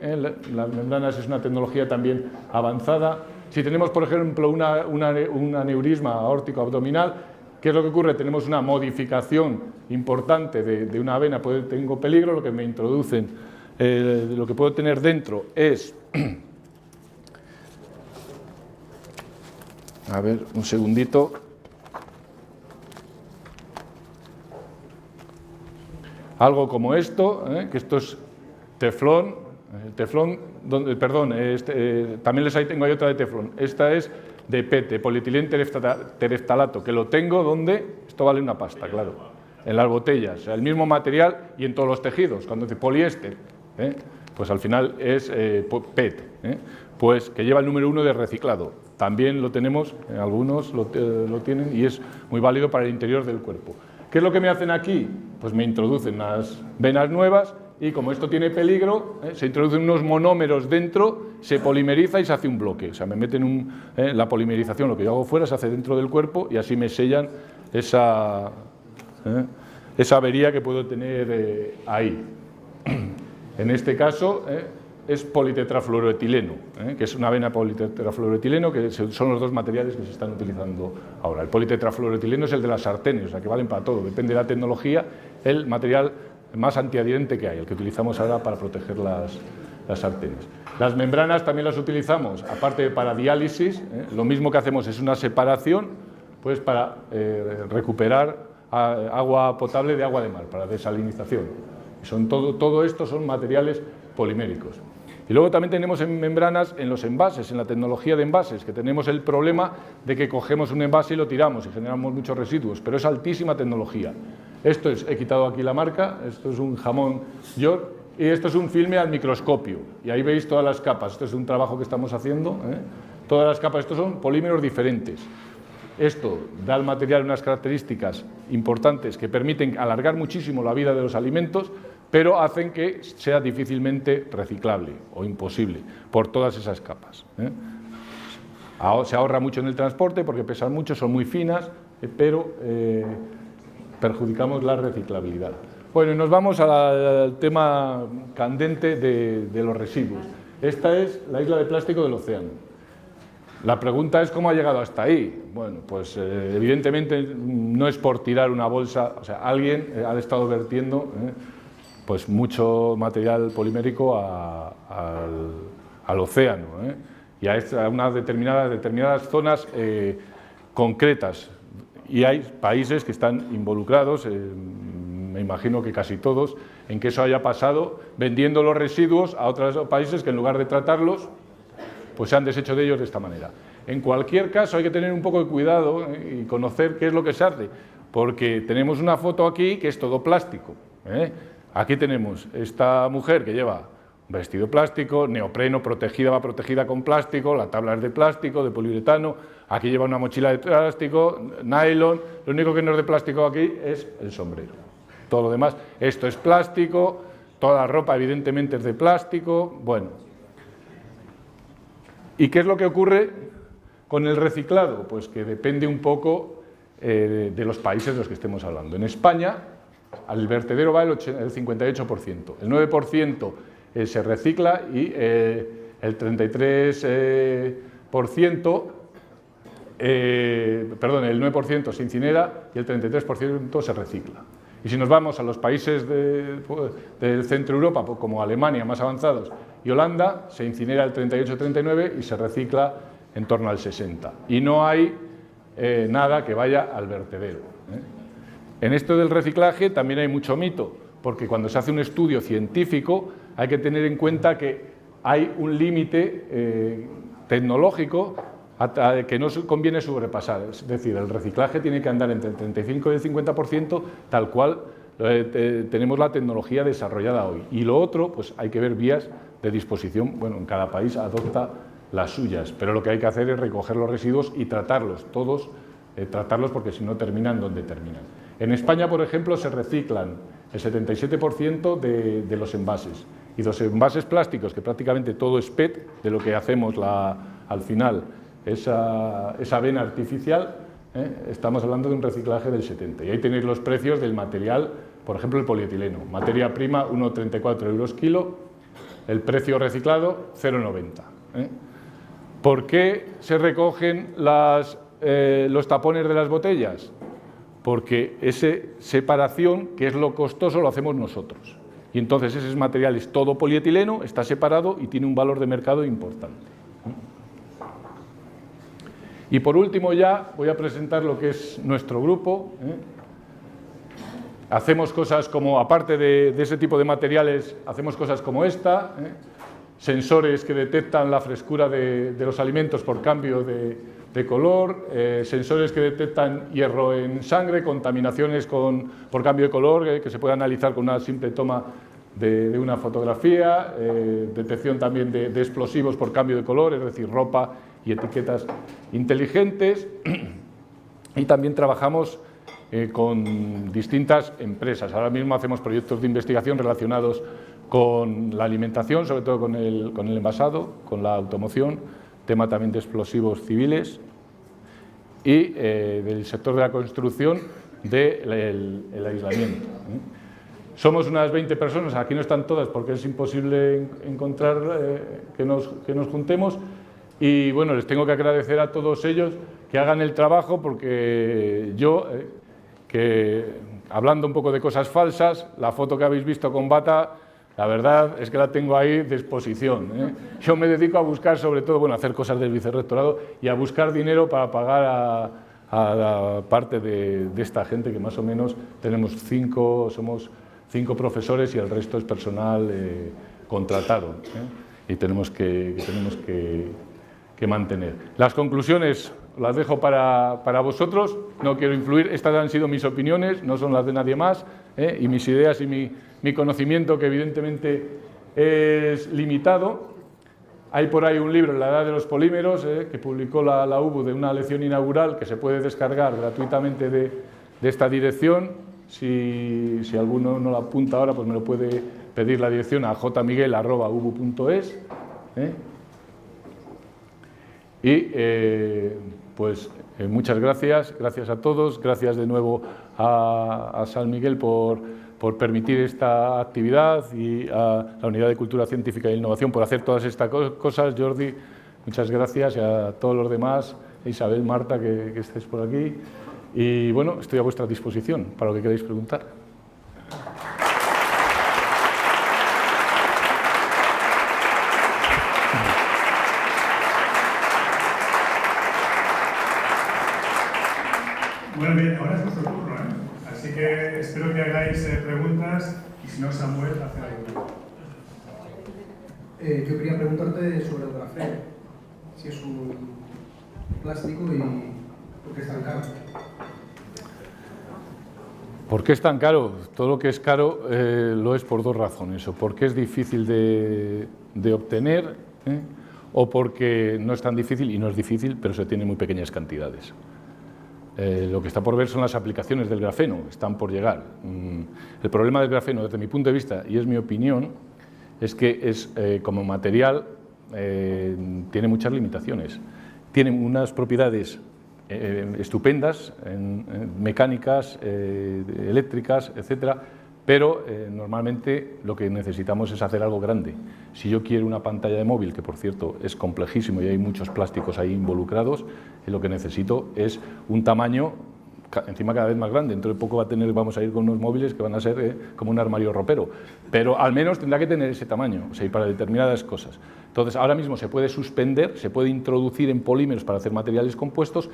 las membranas es una tecnología también avanzada. Si tenemos, por ejemplo, un aneurisma aórtico abdominal, ¿qué es lo que ocurre? Tenemos una modificación importante de una vena, tengo peligro, lo que me introducen, lo que puedo tener dentro es, a ver, un segundito. Algo como esto, que esto es teflón, también tengo otra de teflón, esta es de PET, de polietileno tereftalato, que lo tengo donde, esto vale una pasta, claro, en las botellas, o sea, el mismo material y en todos los tejidos, cuando dice poliéster, pues al final es PET, pues que lleva el número 1 de reciclado, también lo tenemos, algunos lo tienen y es muy válido para el interior del cuerpo. ¿Qué es lo que me hacen aquí? Pues me introducen unas venas nuevas y como esto tiene peligro, se introducen unos monómeros dentro, se polimeriza y se hace un bloque. O sea, me meten la polimerización, lo que yo hago fuera, se hace dentro del cuerpo y así me sellan esa avería que puedo tener ahí. En este caso es politetrafluoroetileno, que es una vena politetrafluoroetileno, que son los dos materiales que se están utilizando ahora. El politetrafluoroetileno es el de las sartenes, o sea que valen para todo, depende de la tecnología, el material más antiadherente que hay, el que utilizamos ahora para proteger las sartenes. Las membranas también las utilizamos, aparte para diálisis, lo mismo que hacemos es una separación, pues para recuperar agua potable de agua de mar, para desalinización. Todo esto son materiales poliméricos. Y luego también tenemos membranas en los envases, en la tecnología de envases, que tenemos el problema de que cogemos un envase y lo tiramos y generamos muchos residuos, pero es altísima tecnología. Esto he quitado aquí la marca, esto es un jamón York y esto es un filme al microscopio. Y ahí veis todas las capas, esto es un trabajo que estamos haciendo, todas las capas, estos son polímeros diferentes. Esto da al material unas características importantes que permiten alargar muchísimo la vida de los alimentos, pero hacen que sea difícilmente reciclable o imposible por todas esas capas. Se ahorra mucho en el transporte porque pesan mucho, son muy finas, pero perjudicamos la reciclabilidad. Bueno, y nos vamos al tema candente de los residuos. Esta es la isla de plástico del océano. La pregunta es cómo ha llegado hasta ahí. Bueno, pues evidentemente no es por tirar una bolsa, o sea, alguien ha estado vertiendo pues mucho material polimérico al océano, y a unas determinadas zonas concretas. Y hay países que están involucrados, me imagino que casi todos, en que eso haya pasado, vendiendo los residuos a otros países que en lugar de tratarlos, pues se han deshecho de ellos de esta manera. En cualquier caso hay que tener un poco de cuidado y conocer qué es lo que se hace, porque tenemos una foto aquí que es todo plástico. Aquí tenemos esta mujer que lleva vestido plástico, neopreno, protegida, va protegida con plástico, la tabla es de plástico, de poliuretano, aquí lleva una mochila de plástico, nylon, lo único que no es de plástico aquí es el sombrero. Todo lo demás, esto es plástico, toda la ropa evidentemente es de plástico, bueno. ¿Y qué es lo que ocurre con el reciclado? Pues que depende un poco de los países de los que estemos hablando. En España, al vertedero va el 58%, el 9% se recicla y el 33%, el 9% se incinera y el 33% se recicla. Y si nos vamos a los países del centro de Europa, como Alemania, más avanzados, y Holanda, se incinera el 38-39% y se recicla en torno al 60%. Y no hay nada que vaya al vertedero. En esto del reciclaje también hay mucho mito, porque cuando se hace un estudio científico hay que tener en cuenta que hay un límite tecnológico que no conviene sobrepasar. Es decir, el reciclaje tiene que andar entre el 35 y el 50%, tal cual tenemos la tecnología desarrollada hoy. Y lo otro, pues hay que ver vías de disposición. Bueno, en cada país adopta las suyas, pero lo que hay que hacer es recoger los residuos y tratarlos, todos, tratarlos porque si no terminan donde terminan. En España, por ejemplo, se reciclan el 77% de los envases. Y los envases plásticos, que prácticamente todo es PET, de lo que hacemos al final, esa vena artificial, estamos hablando de un reciclaje del 70%. Y ahí tenéis los precios del material, por ejemplo, el polietileno. Materia prima, 1,34 € kilo, el precio reciclado, 0,90. ¿Por qué se recogen los tapones de las botellas? Porque esa separación, que es lo costoso, lo hacemos nosotros. Y entonces ese material es todo polietileno, está separado y tiene un valor de mercado importante. Y por último ya voy a presentar lo que es nuestro grupo. Hacemos cosas como, aparte de ese tipo de materiales, hacemos cosas como esta, sensores que detectan la frescura de los alimentos por cambio de color, sensores que detectan hierro en sangre, contaminaciones por cambio de color, que se puede analizar con una simple toma de una fotografía, detección también de explosivos por cambio de color, es decir, ropa y etiquetas inteligentes. Y también trabajamos con distintas empresas. Ahora mismo hacemos proyectos de investigación relacionados con la alimentación, sobre todo con el envasado, con la automoción, tema también de explosivos civiles, y del sector de la construcción del aislamiento. Somos unas 20 personas, aquí no están todas porque es imposible encontrar que nos juntemos, y bueno, les tengo que agradecer a todos ellos que hagan el trabajo, porque yo, hablando un poco de cosas falsas, la foto que habéis visto con bata, la verdad es que la tengo ahí de exposición. Yo me dedico a buscar, sobre todo, bueno, a hacer cosas del vicerrectorado y a buscar dinero para pagar a la parte de esta gente, que más o menos somos 5 profesores y el resto es personal contratado, y tenemos que mantener. Las conclusiones las dejo para vosotros, no quiero influir, estas han sido mis opiniones, no son las de nadie más, y mis ideas y mi conocimiento, que evidentemente es limitado. Hay por ahí un libro, La edad de los polímeros, que publicó la UBU, de una lección inaugural que se puede descargar gratuitamente de esta dirección. Si alguno no la apunta ahora, pues me lo puede pedir la dirección a jmiguel@ubu.es. Muchas gracias a todos, gracias de nuevo a San Miguel por permitir esta actividad, y a la Unidad de Cultura Científica e Innovación por hacer todas estas cosas. Jordi, muchas gracias, y a todos los demás, Isabel, Marta, que estéis por aquí, y bueno, estoy a vuestra disposición para lo que queráis preguntar. Bueno, bien, ahora es vuestro turno, así que espero que hagáis preguntas, y si no, Samuel, hace algo. Yo quería preguntarte sobre el grafeno, si es un plástico y por qué es tan caro. ¿Por qué es tan caro? Todo lo que es caro lo es por dos razones, o porque es difícil de obtener, o porque no es tan difícil, y no es difícil, pero se tiene en muy pequeñas cantidades. Lo que está por ver son las aplicaciones del grafeno, están por llegar. El problema del grafeno, desde mi punto de vista, y es mi opinión, es que como material tiene muchas limitaciones. Tiene unas propiedades estupendas, mecánicas, eléctricas, etcétera, pero normalmente lo que necesitamos es hacer algo grande. Si yo quiero una pantalla de móvil, que por cierto es complejísimo y hay muchos plásticos ahí involucrados, lo que necesito es un tamaño encima cada vez más grande. Dentro de poco vamos a ir con unos móviles que van a ser como un armario ropero, pero al menos tendrá que tener ese tamaño, o sea, y para determinadas cosas. Entonces, ahora mismo se puede suspender, se puede introducir en polímeros para hacer materiales compuestos,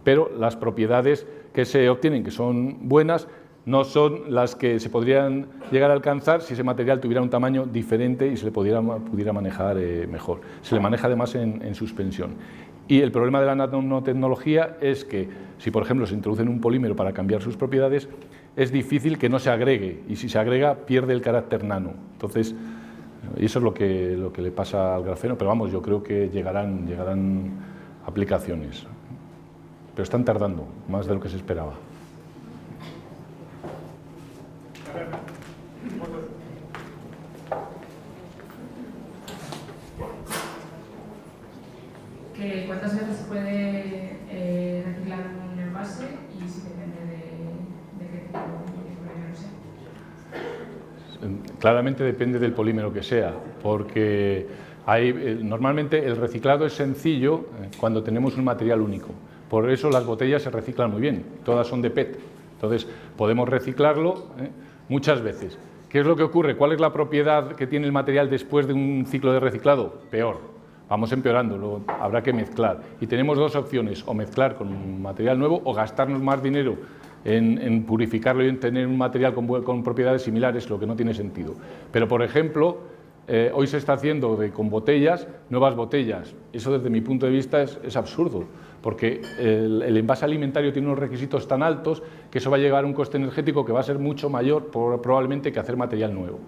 pero las propiedades que se obtienen, que son buenas, no son las que se podrían llegar a alcanzar si ese material tuviera un tamaño diferente y se le pudiera manejar mejor. Se le maneja además en suspensión. Y el problema de la nanotecnología es que, si por ejemplo se introduce en un polímero para cambiar sus propiedades, es difícil que no se agregue, y si se agrega pierde el carácter nano. Entonces, eso es lo que le pasa al grafeno, pero vamos, yo creo que llegarán aplicaciones. Pero están tardando, más de lo que se esperaba. ¿Cuántas veces se puede reciclar un envase y si depende de qué tipo de polímero sea? Claramente depende del polímero que sea, porque normalmente el reciclado es sencillo cuando tenemos un material único. Por eso las botellas se reciclan muy bien, todas son de PET. Entonces podemos reciclarlo muchas veces. ¿Qué es lo que ocurre? ¿Cuál es la propiedad que tiene el material después de un ciclo de reciclado? Peor. Vamos empeorando, habrá que mezclar. Y tenemos dos opciones, o mezclar con material nuevo o gastarnos más dinero en purificarlo y en tener un material con propiedades similares, lo que no tiene sentido. Pero, por ejemplo, hoy se está haciendo con botellas, nuevas botellas. Eso desde mi punto de vista es absurdo, porque el envase alimentario tiene unos requisitos tan altos que eso va a llevar a un coste energético que va a ser mucho mayor probablemente que hacer material nuevo.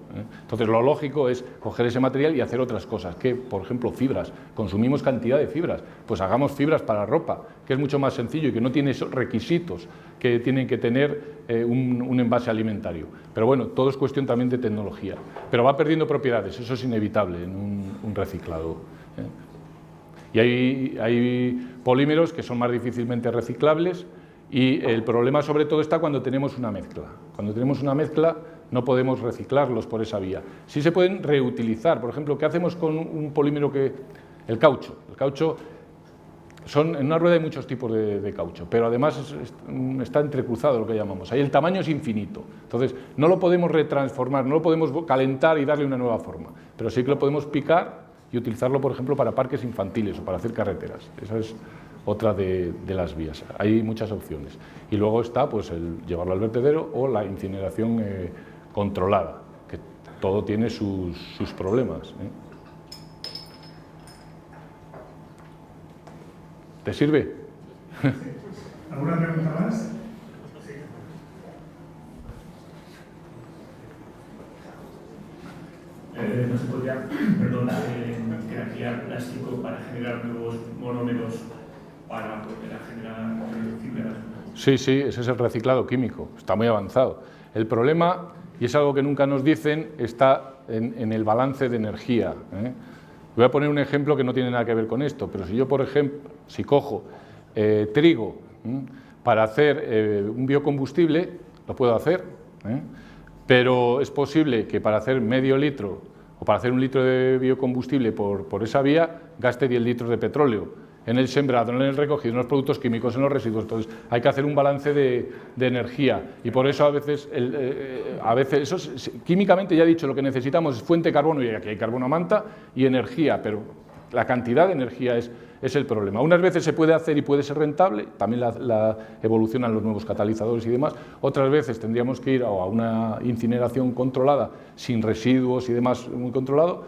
Entonces lo lógico es coger ese material y hacer otras cosas, que por ejemplo fibras, consumimos cantidad de fibras, pues hagamos fibras para ropa, que es mucho más sencillo y que no tiene esos requisitos que tienen que tener un envase alimentario. Pero bueno, todo es cuestión también de tecnología, pero va perdiendo propiedades, eso es inevitable en un reciclado. Y hay polímeros que son más difícilmente reciclables y el problema sobre todo está cuando tenemos una mezcla. Cuando tenemos una mezcla no podemos reciclarlos por esa vía. Sí se pueden reutilizar, por ejemplo, ¿qué hacemos con un polímero el caucho? El caucho, en una rueda hay muchos tipos de caucho, pero además está entrecruzado lo que llamamos. Ahí el tamaño es infinito, entonces no lo podemos retransformar, no lo podemos calentar y darle una nueva forma, pero sí que lo podemos picar y utilizarlo, por ejemplo, para parques infantiles o para hacer carreteras. Esa es otra de las vías. Hay muchas opciones. Y luego está pues, el llevarlo al vertedero o la incineración controlada, que todo tiene sus problemas. ¿Te sirve? ¿Alguna pregunta más? ¿No se podría, craquear plástico para generar nuevos monómeros para volver a generar fibras? Sí, ese es el reciclado químico, está muy avanzado. El problema, y es algo que nunca nos dicen, está en el balance de energía. Voy a poner un ejemplo que no tiene nada que ver con esto, pero si yo, por ejemplo, si cojo trigo para hacer un biocombustible, lo puedo hacer, pero es posible que para hacer medio litro o para hacer un litro de biocombustible por esa vía gaste 10 litros de petróleo en el sembrado, en el recogido, en los productos químicos, en los residuos. Entonces hay que hacer un balance de energía y por eso a veces eso químicamente ya he dicho, lo que necesitamos es fuente de carbono, y aquí hay carbono a manta, y energía, pero la cantidad de energía es el problema. Unas veces se puede hacer y puede ser rentable, también la evolucionan los nuevos catalizadores y demás. Otras veces tendríamos que ir a una incineración controlada, sin residuos y demás, muy controlado,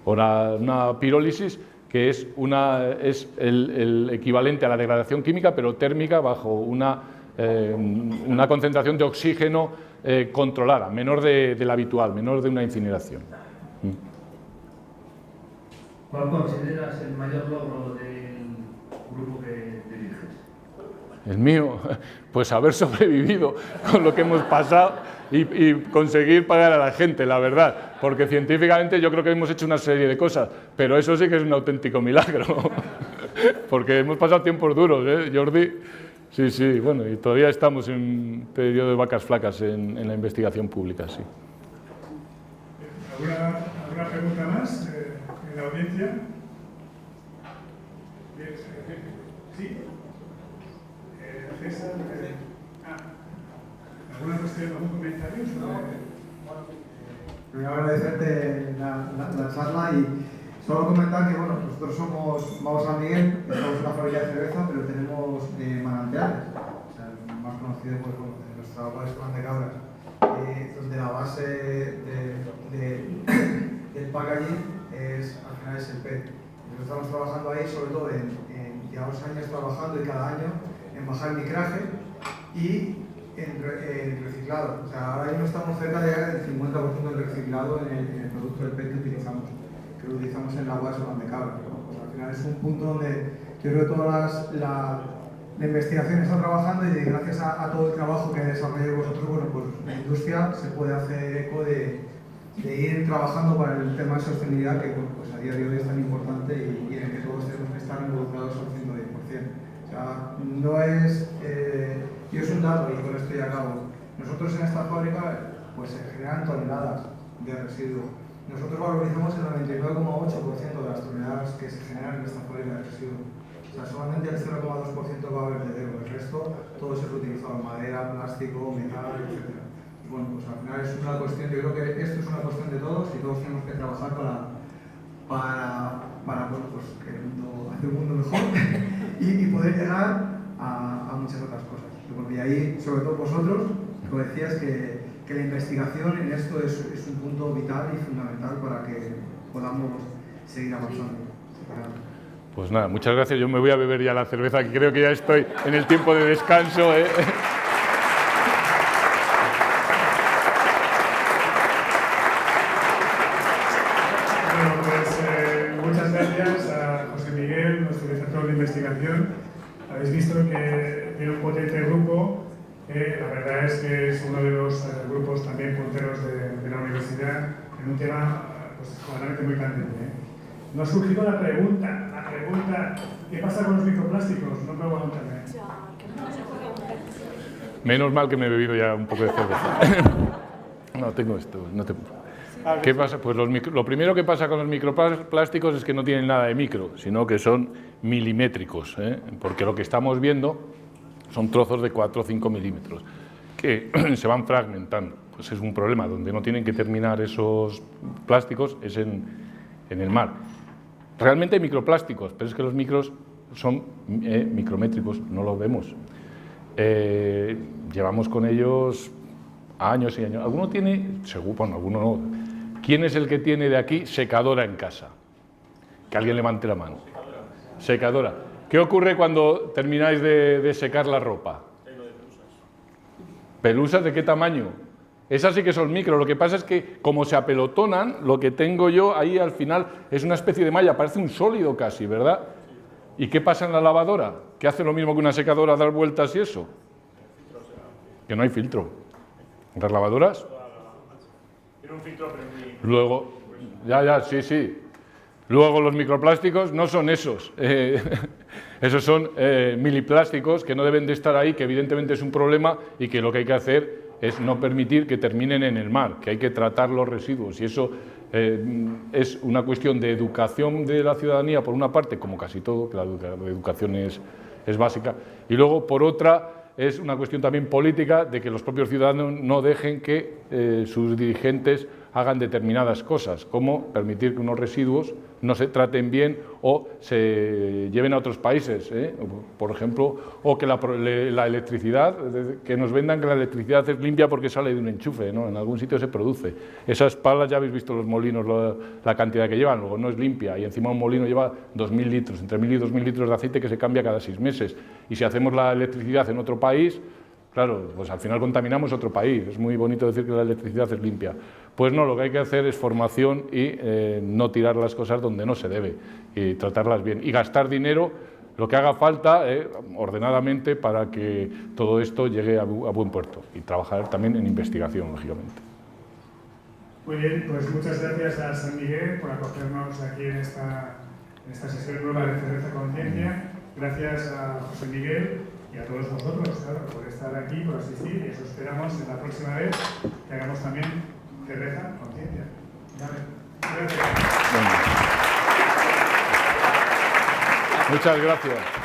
o una pirólisis, que es el equivalente a la degradación química, pero térmica, bajo una una concentración de oxígeno controlada, menor de la habitual, menor de una incineración. ¿Cuál consideras el mayor logro del grupo que diriges? El mío, pues haber sobrevivido con lo que hemos pasado y conseguir pagar a la gente, la verdad, porque científicamente yo creo que hemos hecho una serie de cosas, pero eso sí que es un auténtico milagro, porque hemos pasado tiempos duros, ¿eh, Jordi? Sí, sí, bueno, y todavía estamos en un periodo de vacas flacas en la investigación pública, sí. ¿Alguna pregunta más en la audiencia? Sí. César, ¿alguna cuestión, algún comentario sobre...? Voy a agradecerte la charla y solo comentar que bueno, nosotros vamos a San Miguel, somos una fábrica de cerveza, pero tenemos manantiales, o sea, más conocido pues, en nuestra agua es Pan de Cabras, donde la base del packaging al final es el PET. Nosotros estamos trabajando ahí, sobre todo llevamos años trabajando y cada año en bajar el micraje y en reciclado. O sea, ahora mismo estamos cerca de llegar del 50% del reciclado en el producto del PET que lo utilizamos en la agua de Pan de Cabras, ¿no? Pues al final es un punto donde yo creo que toda la investigación está trabajando y gracias a todo el trabajo que desarrolláis vosotros, bueno, pues la industria se puede hacer eco de ir trabajando para el tema de sostenibilidad que bueno, pues a día de hoy es tan importante y en el que todos tenemos que estar involucrados al 110%. O sea, no es... y es un dato, y con esto ya acabo. Nosotros en esta fábrica pues se generan toneladas de residuos. Nosotros valorizamos el 99,8% de las toneladas que se generan en esta fábrica de residuos. O sea, solamente el 0,2% va a vertedero, el resto todo se reutilizado, madera, plástico, metal, etc. Y bueno, pues al final es una cuestión, yo creo que esto es una cuestión de todos y todos tenemos que trabajar para bueno, pues, hacer un mundo mejor y poder llegar a muchas otras cosas. Porque ahí, sobre todo vosotros, como decías, que la investigación en esto es un punto vital y fundamental para que podamos seguir avanzando. Pues nada, muchas gracias. Yo me voy a beber ya la cerveza, que creo que ya estoy en el tiempo de descanso, ¿eh? Bueno, pues muchas gracias a José Miguel, nuestro director de investigación. Habéis visto que tiene un potente grupo. La verdad es que es uno de los grupos también punteros de la universidad en un tema pues, claramente muy candente, ¿eh? No ha surgido la pregunta, ¿qué pasa con los microplásticos? No puedo aguantarme. Menos mal que me he bebido ya un poco de cerveza. No, tengo esto. No te... ¿Qué pasa? Pues lo primero que pasa con los microplásticos es que no tienen nada de micro, sino que son milimétricos, ¿eh? Porque lo que estamos viendo son trozos de 4 o 5 milímetros que se van fragmentando. Pues es un problema. Donde no tienen que terminar esos plásticos es en el mar. Realmente hay microplásticos, pero es que los micros son micrométricos, no los vemos. Llevamos con ellos años y años. Alguno tiene, bueno, alguno no. ¿Quién es el que tiene de aquí secadora en casa? Que alguien levante la mano. Secadora. ¿Qué ocurre cuando termináis de secar la ropa? ¿Pelusas de qué tamaño? Esas sí que son micro. Lo que pasa es que como se apelotonan, lo que tengo yo ahí al final es una especie de malla, parece un sólido casi, ¿verdad? ¿Y qué pasa en la lavadora? ¿Que hace lo mismo que una secadora, dar vueltas y eso? Que no hay filtro. ¿En las lavadoras? Tiene un filtro, pero muy... Luego, sí. Luego los microplásticos no son esos. Esos son miliplásticos que no deben de estar ahí, que evidentemente es un problema y que lo que hay que hacer es no permitir que terminen en el mar, que hay que tratar los residuos. Y eso es una cuestión de educación de la ciudadanía, por una parte, como casi todo, que la educación es básica, y luego, por otra, es una cuestión también política de que los propios ciudadanos no dejen que sus dirigentes hagan determinadas cosas, como permitir que unos residuos no se traten bien o se lleven a otros países, por ejemplo, o que la electricidad, que nos vendan que la electricidad es limpia porque sale de un enchufe, ¿no? En algún sitio se produce. Esas palas, ya habéis visto los molinos, la cantidad que llevan, luego no es limpia, y encima un molino lleva 2.000 litros, entre 1.000 y 2.000 litros de aceite que se cambia cada 6 meses. Y si hacemos la electricidad en otro país, Claro, pues al final contaminamos otro país. Es muy bonito decir que la electricidad es limpia. Pues no, lo que hay que hacer es formación y no tirar las cosas donde no se debe y tratarlas bien. Y gastar dinero, lo que haga falta, ordenadamente, para que todo esto llegue a buen puerto. Y trabajar también en investigación, lógicamente. Muy bien, pues muchas gracias a San Miguel por acogernos aquí en esta sesión nueva de Cerveza Conciencia. Gracias a José Miguel y a todos vosotros, claro, por estar aquí, por asistir, y eso esperamos en la próxima vez que hagamos también Cerveza Conciencia. Gracias. Muchas gracias.